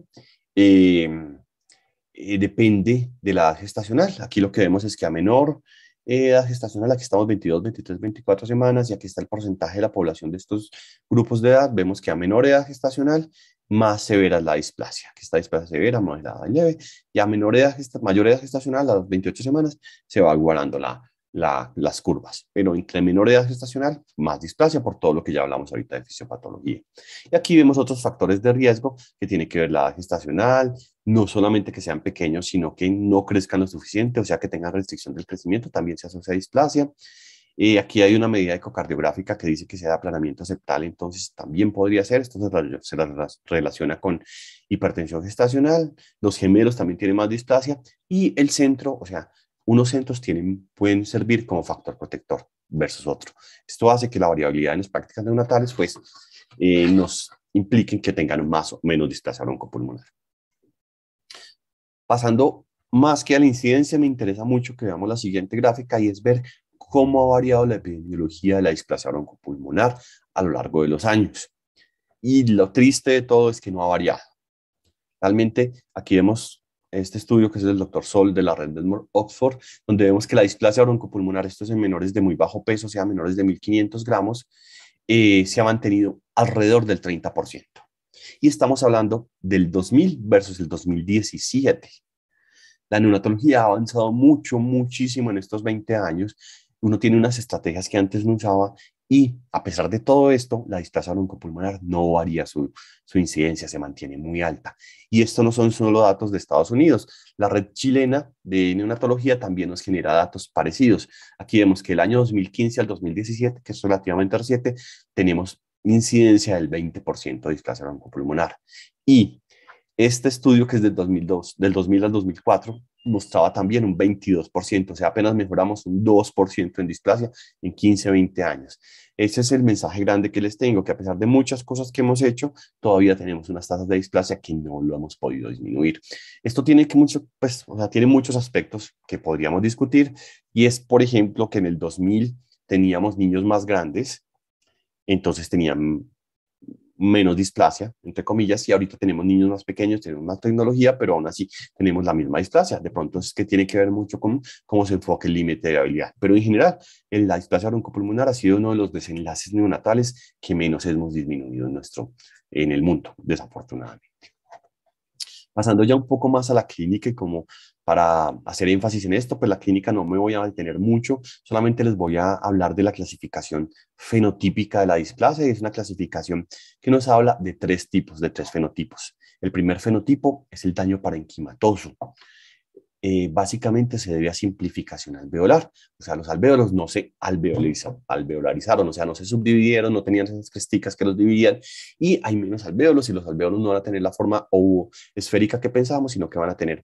depende de la edad gestacional. Aquí lo que vemos es que a menor edad gestacional, aquí estamos 22, 23, 24 semanas, y aquí está el porcentaje de la población de estos grupos de edad. Vemos que a menor edad gestacional, más severa es la displasia. Aquí está displasia severa, moderada y leve, y a mayor edad gestacional, a las 28 semanas, se va igualando las curvas. Pero entre menor edad gestacional, más displasia por todo lo que ya hablamos ahorita de fisiopatología. Y aquí vemos otros factores de riesgo que tienen que ver la edad gestacional, no solamente que sean pequeños, sino que no crezcan lo suficiente, o sea, que tengan restricción del crecimiento, también se asocia a displasia. Aquí hay una medida ecocardiográfica que dice que sea de aplanamiento septal, entonces también podría ser, esto se relaciona con hipertensión gestacional, los gemelos también tienen más displasia, y el centro, o sea, unos centros pueden servir como factor protector versus otro. Esto hace que la variabilidad en las prácticas neonatales, pues, nos impliquen que tengan más o menos displasia broncopulmonar. Pasando más que a la incidencia, me interesa mucho que veamos la siguiente gráfica y es ver cómo ha variado la epidemiología de la displasia broncopulmonar a lo largo de los años. Y lo triste de todo es que no ha variado. Realmente aquí vemos este estudio que es del doctor Sol de la red de Oxford, donde vemos que la displasia broncopulmonar, esto es en menores de muy bajo peso, o sea, menores de 1.500 gramos, se ha mantenido alrededor del 30%. Y estamos hablando del 2000 versus el 2017. La neonatología ha avanzado mucho, muchísimo en estos 20 años. Uno tiene unas estrategias que antes no usaba y a pesar de todo esto, la displasia broncopulmonar no varía su incidencia, se mantiene muy alta. Y esto no son solo datos de Estados Unidos. La red chilena de neonatología también nos genera datos parecidos. Aquí vemos que el año 2015 al 2017, que es relativamente reciente, tenemos incidencia del 20% de displasia broncopulmonar. Y este estudio, que es del 2000 al 2004, mostraba también un 22%, o sea, apenas mejoramos un 2% en displasia en 15, 20 años. Ese es el mensaje grande que les tengo, que a pesar de muchas cosas que hemos hecho, todavía tenemos unas tasas de displasia que no lo hemos podido disminuir. Esto tiene que mucho, pues, o sea, tiene muchos aspectos que podríamos discutir, y es, por ejemplo, que en el 2000 teníamos niños más grandes, entonces tenían menos displasia, entre comillas, y ahorita tenemos niños más pequeños, tenemos más tecnología, pero aún así tenemos la misma displasia. De pronto es que tiene que ver mucho con cómo se enfoque el límite de habilidad. Pero en general, la displasia broncopulmonar ha sido uno de los desenlaces neonatales que menos hemos disminuido en el mundo, desafortunadamente. Pasando ya un poco más a la clínica y como para hacer énfasis en esto, pues la clínica no me voy a detener mucho, solamente les voy a hablar de la clasificación fenotípica de la displasia, y es una clasificación que nos habla de tres tipos, de tres fenotipos. El primer fenotipo es el daño parenquimatoso. Básicamente se debe a simplificación alveolar, o sea, los alvéolos no se alveolarizaron, o sea, no se subdividieron, no tenían esas cresticas que los dividían, y hay menos alvéolos, y los alvéolos no van a tener la forma esférica que pensábamos, sino que van a tener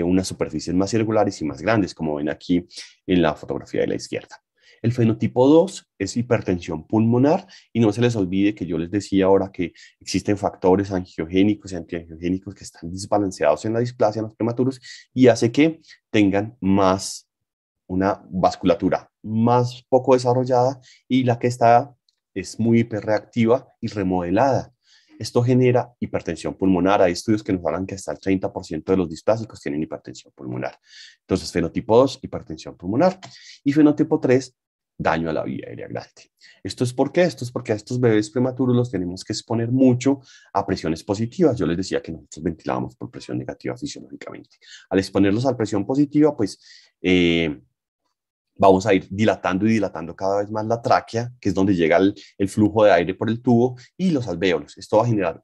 unas superficies más irregulares y más grandes, como ven aquí en la fotografía de la izquierda. El fenotipo 2 es hipertensión pulmonar, y no se les olvide que yo les decía ahora que existen factores angiogénicos y antiangiogénicos que están desbalanceados en la displasia, en los prematuros, y hace que tengan más una vasculatura más poco desarrollada, y la que está es muy hiperreactiva y remodelada. Esto genera hipertensión pulmonar. Hay estudios que nos hablan que hasta el 30% de los displásicos tienen hipertensión pulmonar. Entonces, fenotipo 2, hipertensión pulmonar. Y fenotipo 3, daño a la vía aérea grande. ¿Esto es por qué? Esto es porque a estos bebés prematuros los tenemos que exponer mucho a presiones positivas. Yo les decía que nosotros ventilábamos por presión negativa fisiológicamente. Al exponerlos a presión positiva, pues vamos a ir dilatando y dilatando cada vez más la tráquea, que es donde llega el flujo de aire por el tubo, y los alvéolos. Esto va a generar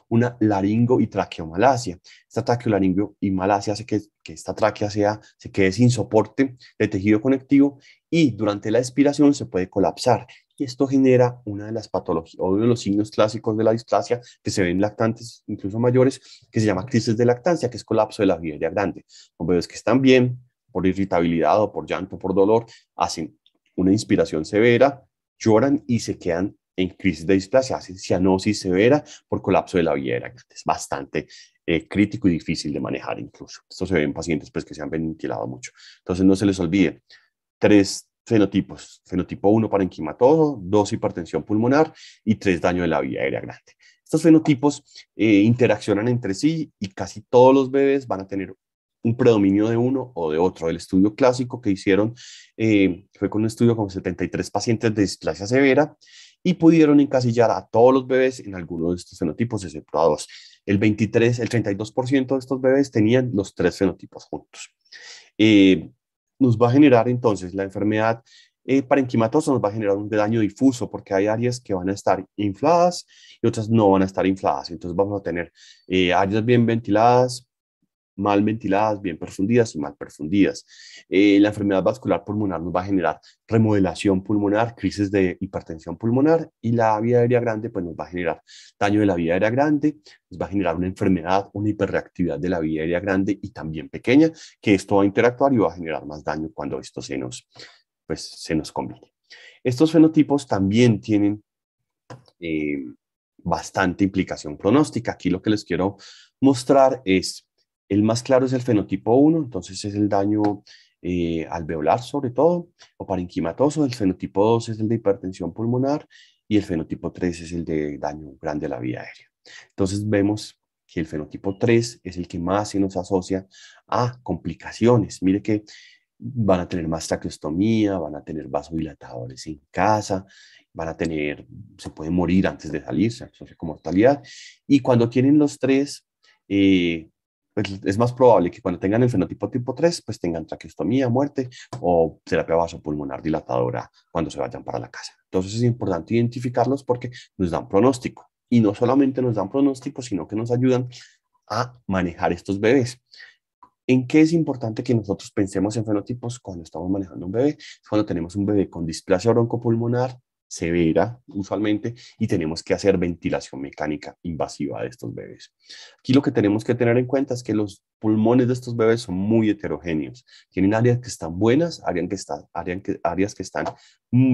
una laringo y traqueomalacia. Esta traqueolaringo y malacia hace que esta tráquea se quede sin soporte de tejido conectivo, y durante la expiración se puede colapsar. Y esto genera una de las patologías, o uno de los signos clásicos de la displasia que se ven en lactantes incluso mayores, que se llama crisis de lactancia, que es colapso de la vía aérea grande. Son bebés que están bien, por irritabilidad o por llanto, por dolor, hacen una inspiración severa, lloran y se quedan en crisis de displasia, hacen cianosis severa por colapso de la vía aérea. Es bastante crítico y difícil de manejar incluso. Esto se ve en pacientes pues, que se han ventilado mucho. Entonces no se les olvide, tres fenotipos. Fenotipo 1 parenquimatoso, 2 hipertensión pulmonar y 3 daño de la vía aérea grande. Estos fenotipos interaccionan entre sí, y casi todos los bebés van a tener un predominio de uno o de otro. El estudio clásico que hicieron fue con un estudio con 73 pacientes de displasia severa, y pudieron encasillar a todos los bebés en alguno de estos fenotipos, excepto a dos. El 32% de estos bebés tenían los tres fenotipos juntos. Nos va a generar entonces la enfermedad parenquimatosa, nos va a generar un daño difuso, porque hay áreas que van a estar infladas y otras no van a estar infladas. Entonces vamos a tener áreas bien ventiladas, mal ventiladas, bien perfundidas y mal perfundidas. La enfermedad vascular pulmonar nos va a generar remodelación pulmonar, crisis de hipertensión pulmonar, y la vía aérea grande pues nos va a generar daño de la vía aérea grande, nos va a generar una enfermedad, una hiperreactividad de la vía aérea grande y también pequeña, que esto va a interactuar y va a generar más daño cuando esto se nos combine. Estos fenotipos también tienen bastante implicación pronóstica. Aquí lo que les quiero mostrar es, el más claro es el fenotipo 1, entonces es el daño alveolar sobre todo, o parenquimatoso. El fenotipo 2 es el de hipertensión pulmonar y el fenotipo 3 es el de daño grande a la vía aérea. Entonces vemos que el fenotipo 3 es el que más se nos asocia a complicaciones. Mire que van a tener más traqueostomía, van a tener vasodilatadores en casa, van a tener, se pueden morir antes de salir, se asocia con mortalidad. Y cuando tienen los tres, pues es más probable que cuando tengan el fenotipo tipo 3, pues tengan traqueostomía, muerte o terapia vasopulmonar dilatadora cuando se vayan para la casa. Entonces es importante identificarlos porque nos dan pronóstico. Y no solamente nos dan pronóstico, sino que nos ayudan a manejar estos bebés. ¿En qué es importante que nosotros pensemos en fenotipos cuando estamos manejando un bebé? Es cuando tenemos un bebé con displasia broncopulmonar severa, usualmente, y tenemos que hacer ventilación mecánica invasiva de estos bebés. Aquí lo que tenemos que tener en cuenta es que los pulmones de estos bebés son muy heterogéneos. Tienen áreas que están buenas, áreas que están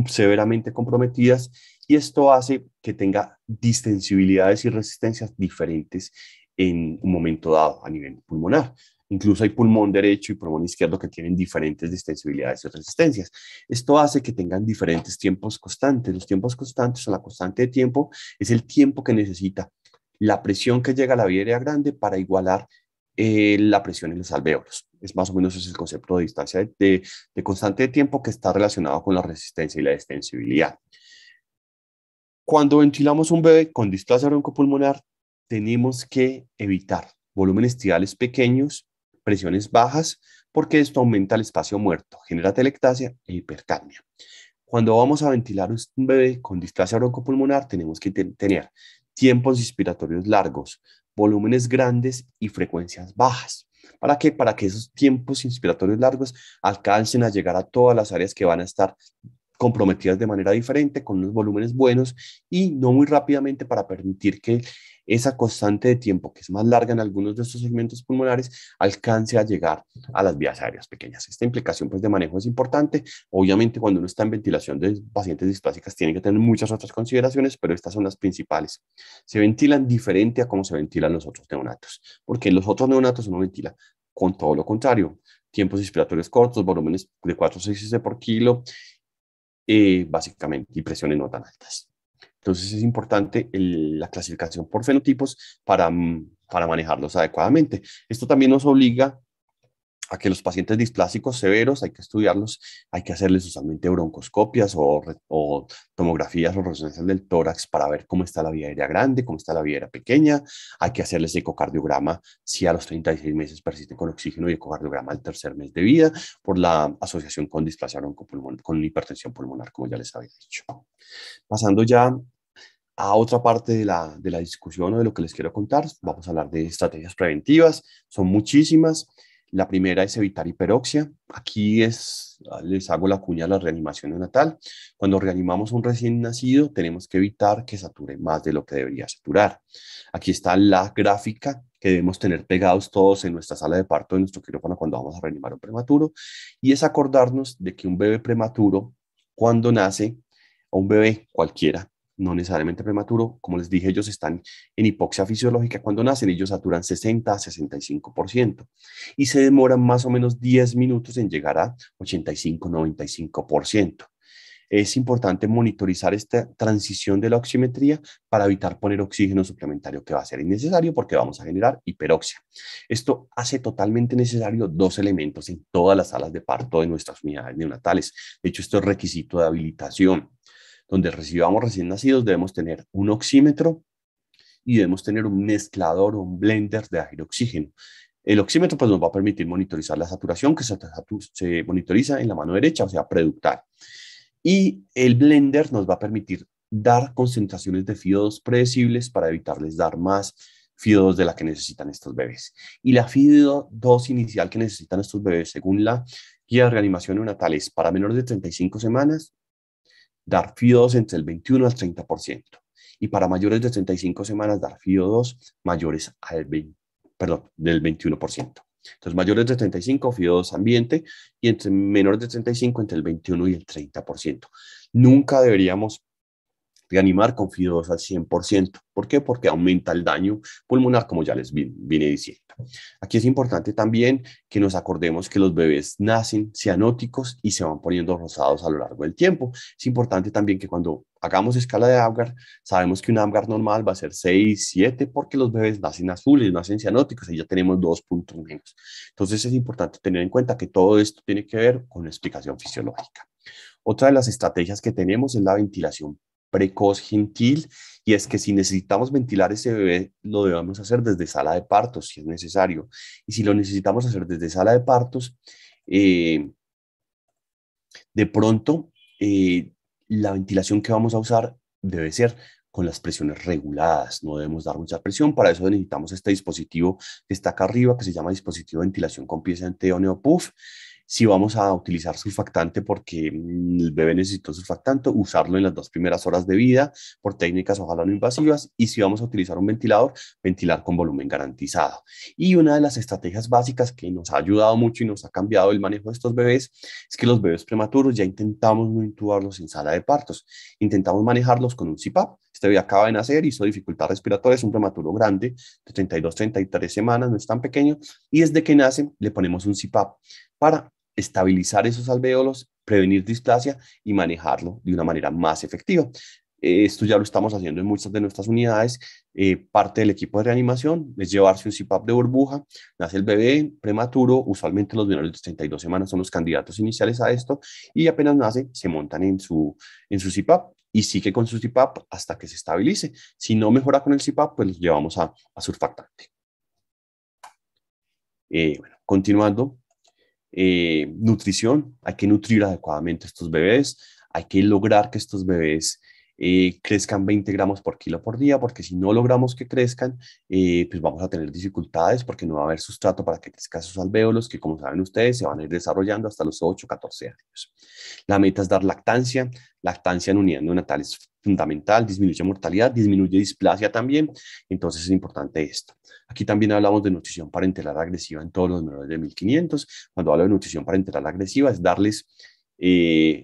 severamente comprometidas, y esto hace que tenga distensibilidades y resistencias diferentes en un momento dado a nivel pulmonar. Incluso hay pulmón derecho y pulmón izquierdo que tienen diferentes distensibilidades y resistencias. Esto hace que tengan diferentes tiempos constantes. Los tiempos constantes o la constante de tiempo es el tiempo que necesita la presión que llega a la vía aérea grande para igualar la presión en los alvéolos. Es más o menos ese el concepto de distancia de constante de tiempo que está relacionado con la resistencia y la distensibilidad. Cuando ventilamos un bebé con displasia broncopulmonar, tenemos que evitar volúmenes tidales pequeños, presiones bajas, porque esto aumenta el espacio muerto, genera telectasia e hipercapnia. Cuando vamos a ventilar un bebé con displasia broncopulmonar, tenemos que tener tiempos inspiratorios largos, volúmenes grandes y frecuencias bajas. ¿Para qué? Para que esos tiempos inspiratorios largos alcancen a llegar a todas las áreas que van a estar comprometidas de manera diferente, con unos volúmenes buenos y no muy rápidamente para permitir que esa constante de tiempo, que es más larga en algunos de estos segmentos pulmonares, alcance a llegar a las vías aéreas pequeñas. Esta implicación pues, de manejo es importante. Obviamente, cuando uno está en ventilación de pacientes displásicas, tiene que tener muchas otras consideraciones, pero estas son las principales. Se ventilan diferente a cómo se ventilan los otros neonatos, porque los otros neonatos uno ventila con todo lo contrario. Tiempos inspiratorios cortos, volúmenes de 4 o 6 cc por kilo, básicamente, y presiones no tan altas. Entonces es importante la clasificación por fenotipos para manejarlos adecuadamente. Esto también nos obliga a que los pacientes displásicos severos hay que estudiarlos, hay que hacerles usualmente broncoscopias o tomografías o resonancias del tórax para ver cómo está la vía aérea grande, cómo está la vía aérea pequeña, hay que hacerles ecocardiograma si a los 36 meses persisten con oxígeno y ecocardiograma al tercer mes de vida por la asociación con displasia broncopulmonar, con hipertensión pulmonar, como ya les había dicho. Pasando ya a otra parte de la discusión o de lo que les quiero contar, vamos a hablar de estrategias preventivas, son muchísimas. La primera es evitar hiperoxia. Aquí les hago la cuña a la reanimación neonatal. Cuando reanimamos un recién nacido, tenemos que evitar que sature más de lo que debería saturar. Aquí está la gráfica que debemos tener pegados todos en nuestra sala de parto, de nuestro quirófano, cuando vamos a reanimar un prematuro. Y es acordarnos de que un bebé prematuro, cuando nace, o un bebé cualquiera, no necesariamente prematuro, como les dije, ellos están en hipoxia fisiológica cuando nacen, ellos saturan 60 a 65% y se demoran más o menos 10 minutos en llegar a 85-95%. Es importante monitorizar esta transición de la oximetría para evitar poner oxígeno suplementario que va a ser innecesario porque vamos a generar hiperoxia. Esto hace totalmente necesario dos elementos en todas las salas de parto de nuestras unidades neonatales. De hecho, esto es requisito de habilitación. Donde recibamos recién nacidos debemos tener un oxímetro y debemos tener un mezclador o un blender de aire oxígeno. El oxímetro pues, nos va a permitir monitorizar la saturación que se monitoriza en la mano derecha, o sea, preductal. Y el blender nos va a permitir dar concentraciones de FIO2 predecibles para evitarles dar más FIO2 de la que necesitan estos bebés. Y la FIO2 inicial que necesitan estos bebés, según la guía de reanimación neonatal, es para menores de 35 semanas, dar FIO2 entre el 21 al 30%. Y para mayores de 35 semanas, dar FIO2 mayores al del 21%. Entonces, mayores de 35, FIO2 ambiente, y entre menores de 35, entre el 21 y el 30%. Nunca deberíamos Reanimar con FIO2 al 100%. ¿Por qué? Porque aumenta el daño pulmonar, como ya les vine diciendo. Aquí es importante también que nos acordemos que los bebés nacen cianóticos y se van poniendo rosados a lo largo del tiempo. Es importante también que cuando hagamos escala de Apgar, sabemos que un Apgar normal va a ser 6, 7, porque los bebés nacen azules, nacen cianóticos y ya tenemos 2 puntos menos. Entonces es importante tener en cuenta que todo esto tiene que ver con una explicación fisiológica. Otra de las estrategias que tenemos es la ventilación precoz gentil, y es que si necesitamos ventilar ese bebé, lo debemos hacer desde sala de partos, si es necesario. Y si lo necesitamos hacer desde sala de partos, de pronto, la ventilación que vamos a usar debe ser con las presiones reguladas, no debemos dar mucha presión. Para eso necesitamos este dispositivo que está acá arriba, que se llama dispositivo de ventilación con pieza de Neopuff. Si vamos a utilizar surfactante porque el bebé necesita surfactante, usarlo en las 2 primeras horas de vida por técnicas ojalá no invasivas. Y si vamos a utilizar un ventilador, ventilar con volumen garantizado. Y una de las estrategias básicas que nos ha ayudado mucho y nos ha cambiado el manejo de estos bebés es que los bebés prematuros ya intentamos no intubarlos en sala de partos. Intentamos manejarlos con un CPAP. Este bebé acaba de nacer, hizo dificultad respiratoria, es un prematuro grande de 32, 33 semanas, no es tan pequeño. Y desde que nace le ponemos un CPAP para estabilizar esos alvéolos, prevenir displasia y manejarlo de una manera más efectiva. Esto ya lo estamos haciendo en muchas de nuestras unidades. Parte del equipo de reanimación es llevarse un CPAP de burbuja, nace el bebé prematuro, usualmente los menores de 32 semanas son los candidatos iniciales a esto, y apenas nace, se montan en su CPAP y sigue con su CPAP hasta que se estabilice. Si no mejora con el CPAP, pues los llevamos a surfactante. Bueno, continuando. Nutrición, hay que nutrir adecuadamente a estos bebés, hay que lograr que estos bebés crezcan 20 gramos por kilo por día, porque si no logramos que crezcan, pues vamos a tener dificultades porque no va a haber sustrato para que crezcan esos alvéolos que, como saben ustedes, se van a ir desarrollando hasta los 8, 14 años. La meta es dar lactancia. Lactancia en unidad neonatal es fundamental, disminuye mortalidad, disminuye displasia también, entonces es importante esto. Aquí también hablamos de nutrición parenteral agresiva en todos los menores de 1500. Cuando hablo de nutrición parenteral agresiva es darles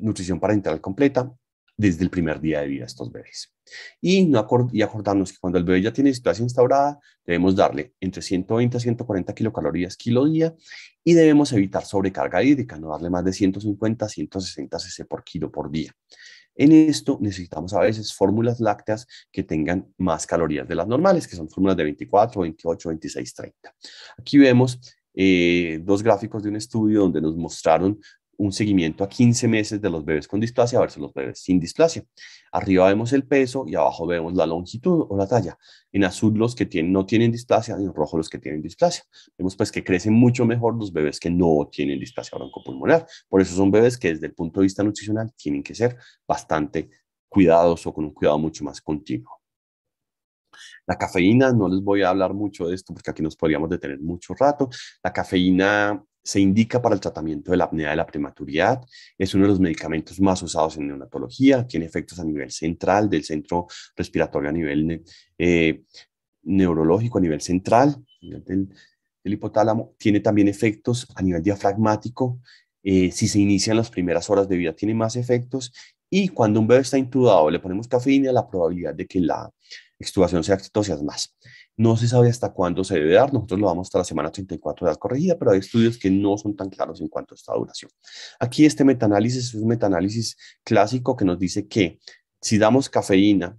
nutrición parenteral completa desde el primer día de vida a estos bebés. Y acordarnos que cuando el bebé ya tiene displasia instaurada, debemos darle entre 120 a 140 kilocalorías kilo día, y debemos evitar sobrecarga hídrica, no darle más de 150 a 160 cc por kilo por día. En esto necesitamos a veces fórmulas lácteas que tengan más calorías de las normales, que son fórmulas de 24, 28, 26, 30. Aquí vemos 2 gráficos de un estudio donde nos mostraron un seguimiento a 15 meses de los bebés con displasia versus los bebés sin displasia. Arriba vemos el peso y abajo vemos la longitud o la talla. En azul los que no tienen displasia y en rojo los que tienen displasia. Vemos pues que crecen mucho mejor los bebés que no tienen displasia broncopulmonar. Por eso son bebés que desde el punto de vista nutricional tienen que ser bastante cuidados o con un cuidado mucho más continuo. La cafeína, no les voy a hablar mucho de esto porque aquí nos podríamos detener mucho rato. La cafeína se indica para el tratamiento de la apnea de la prematuridad. Es uno de los medicamentos más usados en neonatología. Tiene efectos a nivel central, del centro respiratorio a nivel neurológico, a nivel central, del hipotálamo. Tiene también efectos a nivel diafragmático. Si se inicia en las primeras horas de vida, tiene más efectos. Y cuando un bebé está intubado, le ponemos cafeína, la probabilidad de que la extubación sea exitosa es más. No se sabe hasta cuándo se debe dar, nosotros lo damos hasta la semana 34 de edad corregida, pero hay estudios que no son tan claros en cuanto a esta duración. Aquí este metaanálisis es un metaanálisis clásico que nos dice que si damos cafeína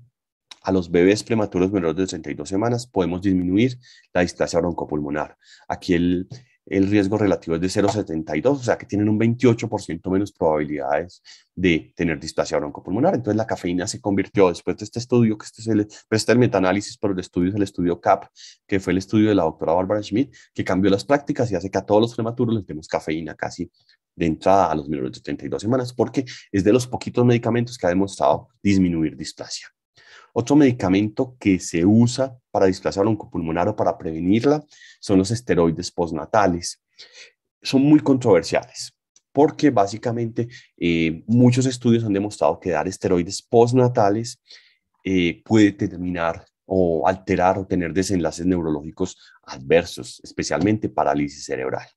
a los bebés prematuros menores de 32 semanas, podemos disminuir la displasia broncopulmonar. Aquí el riesgo relativo es de 0,72, o sea que tienen un 28% menos probabilidades de tener displasia broncopulmonar. Entonces la cafeína se convirtió, después de este estudio, que este es el metaanálisis, pero el estudio es el estudio CAP, que fue el estudio de la doctora Bárbara Schmidt, que cambió las prácticas y hace que a todos los prematuros les demos cafeína casi de entrada a los menores de 32 semanas, porque es de los poquitos medicamentos que ha demostrado disminuir displasia. Otro medicamento que se usa para displasia broncopulmonar o para prevenirla son los esteroides postnatales. Son muy controversiales porque básicamente muchos estudios han demostrado que dar esteroides postnatales puede determinar o alterar o tener desenlaces neurológicos adversos, especialmente parálisis cerebral.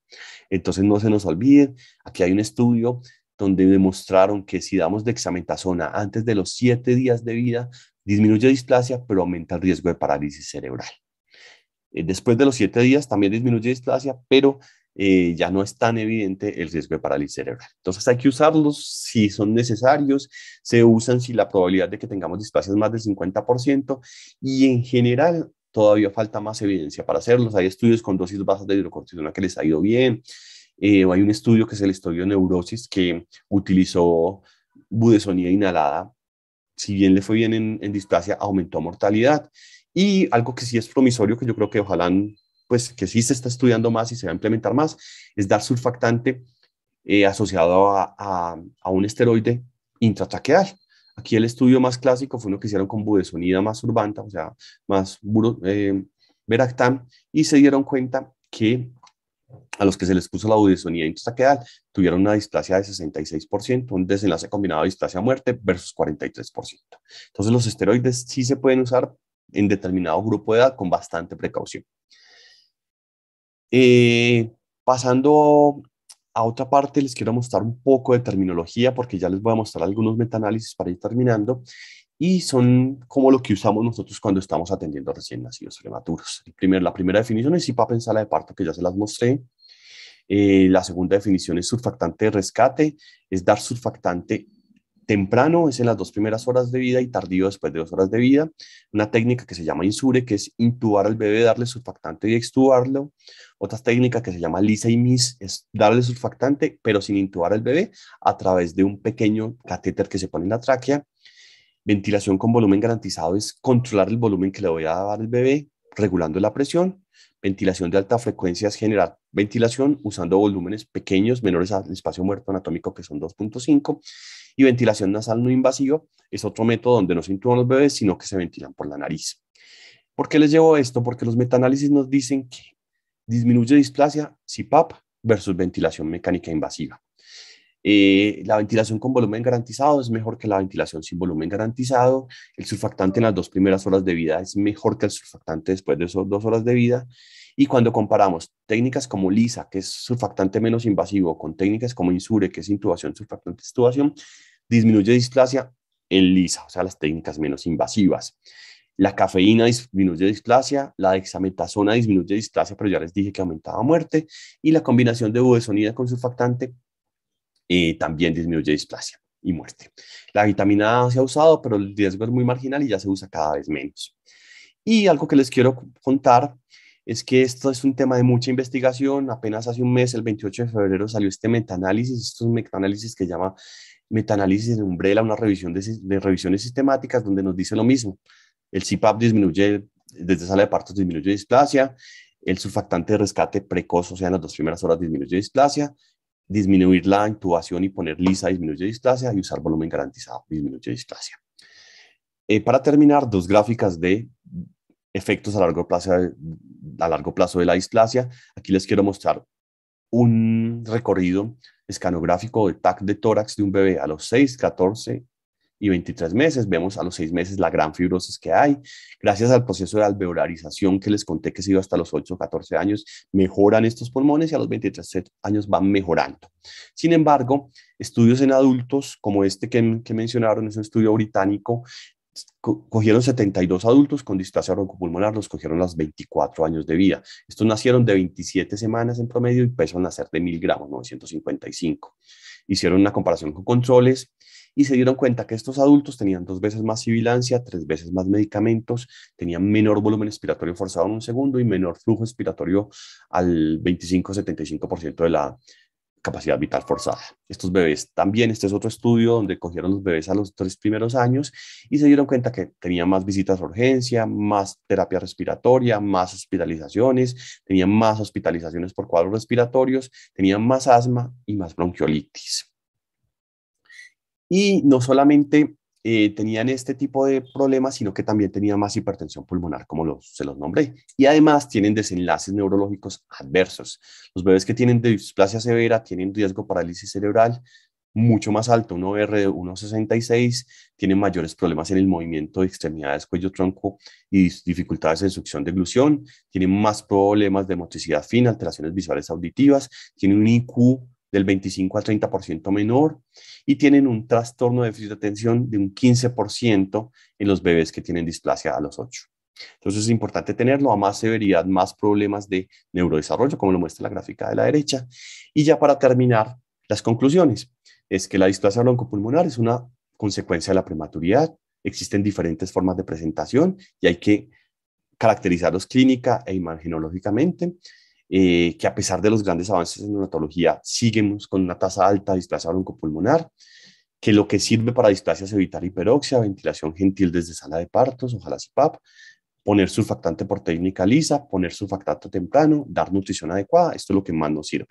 Entonces no se nos olviden, aquí hay un estudio donde demostraron que si damos dexametasona antes de los 7 días de vida, disminuye displasia, pero aumenta el riesgo de parálisis cerebral. Después de los 7 días también disminuye displasia, pero ya no es tan evidente el riesgo de parálisis cerebral. Entonces hay que usarlos si son necesarios, se usan si la probabilidad de que tengamos displasia es más del 50% y en general todavía falta más evidencia para hacerlos. Hay estudios con dosis bajas de hidrocortisona que les ha ido bien. Hay un estudio que es el estudio de neurosis que utilizó budesonida inhalada. Si bien le fue bien en displasia, aumentó mortalidad. Y algo que sí es promisorio, que yo creo que ojalá, pues que sí se está estudiando más y se va a implementar más, es dar surfactante asociado a un esteroide intratraqueal. Aquí el estudio más clásico fue uno que hicieron con budesonida más urbanta, o sea, más Veractam, y se dieron cuenta que a los que se les puso la budesonida intratraqueal tuvieron una displasia de 66%, un desenlace combinado de displasia a muerte versus 43%. Entonces los esteroides sí se pueden usar en determinado grupo de edad con bastante precaución. Pasando a otra parte, les quiero mostrar un poco de terminología porque ya les voy a mostrar algunos metaanálisis para ir terminando y son como lo que usamos nosotros cuando estamos atendiendo recién nacidos prematuros. La primera definición es CPAP en sala de parto, que ya se las mostré. La segunda definición es surfactante de rescate, es dar surfactante temprano, es en las 2 primeras horas de vida y tardío después de 2 horas de vida. Una técnica que se llama INSURE, que es intubar al bebé, darle surfactante y extubarlo. Otra técnica que se llama LISA y MIS es darle surfactante, pero sin intubar al bebé a través de un pequeño catéter que se pone en la tráquea. Ventilación con volumen garantizado es controlar el volumen que le voy a dar al bebé, regulando la presión. Ventilación de alta frecuencia es generar ventilación usando volúmenes pequeños, menores al espacio muerto anatómico, que son 2.5. Y ventilación nasal no invasiva es otro método donde no se intuban los bebés, sino que se ventilan por la nariz. ¿Por qué les llevo esto? Porque los metaanálisis nos dicen que disminuye displasia CPAP versus ventilación mecánica invasiva. La ventilación con volumen garantizado es mejor que la ventilación sin volumen garantizado. El surfactante en las 2 primeras horas de vida es mejor que el surfactante después de esas 2 horas de vida. Y cuando comparamos técnicas como LISA, que es surfactante menos invasivo, con técnicas como INSURE, que es intubación, surfactante, extubación, disminuye displasia en LISA, o sea, las técnicas menos invasivas. La cafeína disminuye displasia, la dexametasona disminuye displasia, pero ya les dije que aumentaba muerte, y la combinación de budesonida con surfactante también disminuye displasia y muerte. La vitamina A se ha usado, pero el riesgo es muy marginal y ya se usa cada vez menos. Y algo que les quiero contar es que esto es un tema de mucha investigación. Apenas hace un mes, el 28 de febrero, salió este metaanálisis. Esto es un metaanálisis que se llama metaanálisis en Umbrella, una revisión de revisiones sistemáticas donde nos dice lo mismo. El CPAP disminuye, desde sala de partos disminuye displasia, el surfactante de rescate precoz, o sea, en las 2 primeras horas disminuye displasia, disminuir la intubación y poner LISA disminuye displasia y usar volumen garantizado disminuye displasia. Para terminar, 2 gráficas de efectos a largo plazo de la displasia. Aquí les quiero mostrar un recorrido escanográfico de TAC de tórax de un bebé a los 6, 14 y 23 meses. Vemos a los 6 meses la gran fibrosis que hay. Gracias al proceso de alveolarización que les conté que se iba hasta los 8 o 14 años, mejoran estos pulmones y a los 23 años van mejorando. Sin embargo, estudios en adultos, como este que mencionaron, es un estudio británico, cogieron 72 adultos con displasia broncopulmonar, los cogieron a los 24 años de vida. Estos nacieron de 27 semanas en promedio y peso al nacer de 1000 gramos, 955. Hicieron una comparación con controles y se dieron cuenta que estos adultos tenían 2 veces más sibilancia, 3 veces más medicamentos, tenían menor volumen expiratorio forzado en un segundo y menor flujo expiratorio al 25-75% de la capacidad vital forzada. Estos bebés también, este es otro estudio donde cogieron los bebés a los 3 primeros años y se dieron cuenta que tenían más visitas a urgencia, más terapia respiratoria, más hospitalizaciones, tenían más hospitalizaciones por cuadros respiratorios, tenían más asma y más bronquiolitis. Y no solamente tenían este tipo de problemas, sino que también tenían más hipertensión pulmonar, como se los nombré. Y además tienen desenlaces neurológicos adversos. Los bebés que tienen displasia severa tienen riesgo de parálisis cerebral mucho más alto, un OR de 1,66, tienen mayores problemas en el movimiento de extremidades, cuello, tronco y dificultades en succión de glución, tienen más problemas de motricidad fina, alteraciones visuales auditivas, tienen un IQ del 25 al 30% menor y tienen un trastorno de déficit de atención de un 15% en los bebés que tienen displasia a los 8. Entonces es importante tenerlo a más severidad, más problemas de neurodesarrollo, como lo muestra la gráfica de la derecha. Y ya para terminar, las conclusiones es que la displasia broncopulmonar es una consecuencia de la prematuridad. Existen diferentes formas de presentación y hay que caracterizarlos clínica e imagenológicamente, que a pesar de los grandes avances en neonatología, seguimos con una tasa alta de displasia broncopulmonar, que lo que sirve para displasia es evitar hiperoxia, ventilación gentil desde sala de partos, ojalá CPAP, poner surfactante por técnica lisa, poner surfactante temprano, dar nutrición adecuada, esto es lo que más nos sirve.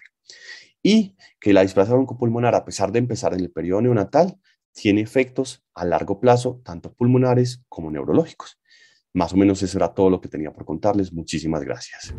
Y que la displasia broncopulmonar, a pesar de empezar en el periodo neonatal, tiene efectos a largo plazo, tanto pulmonares como neurológicos. Más o menos eso era todo lo que tenía por contarles. Muchísimas gracias.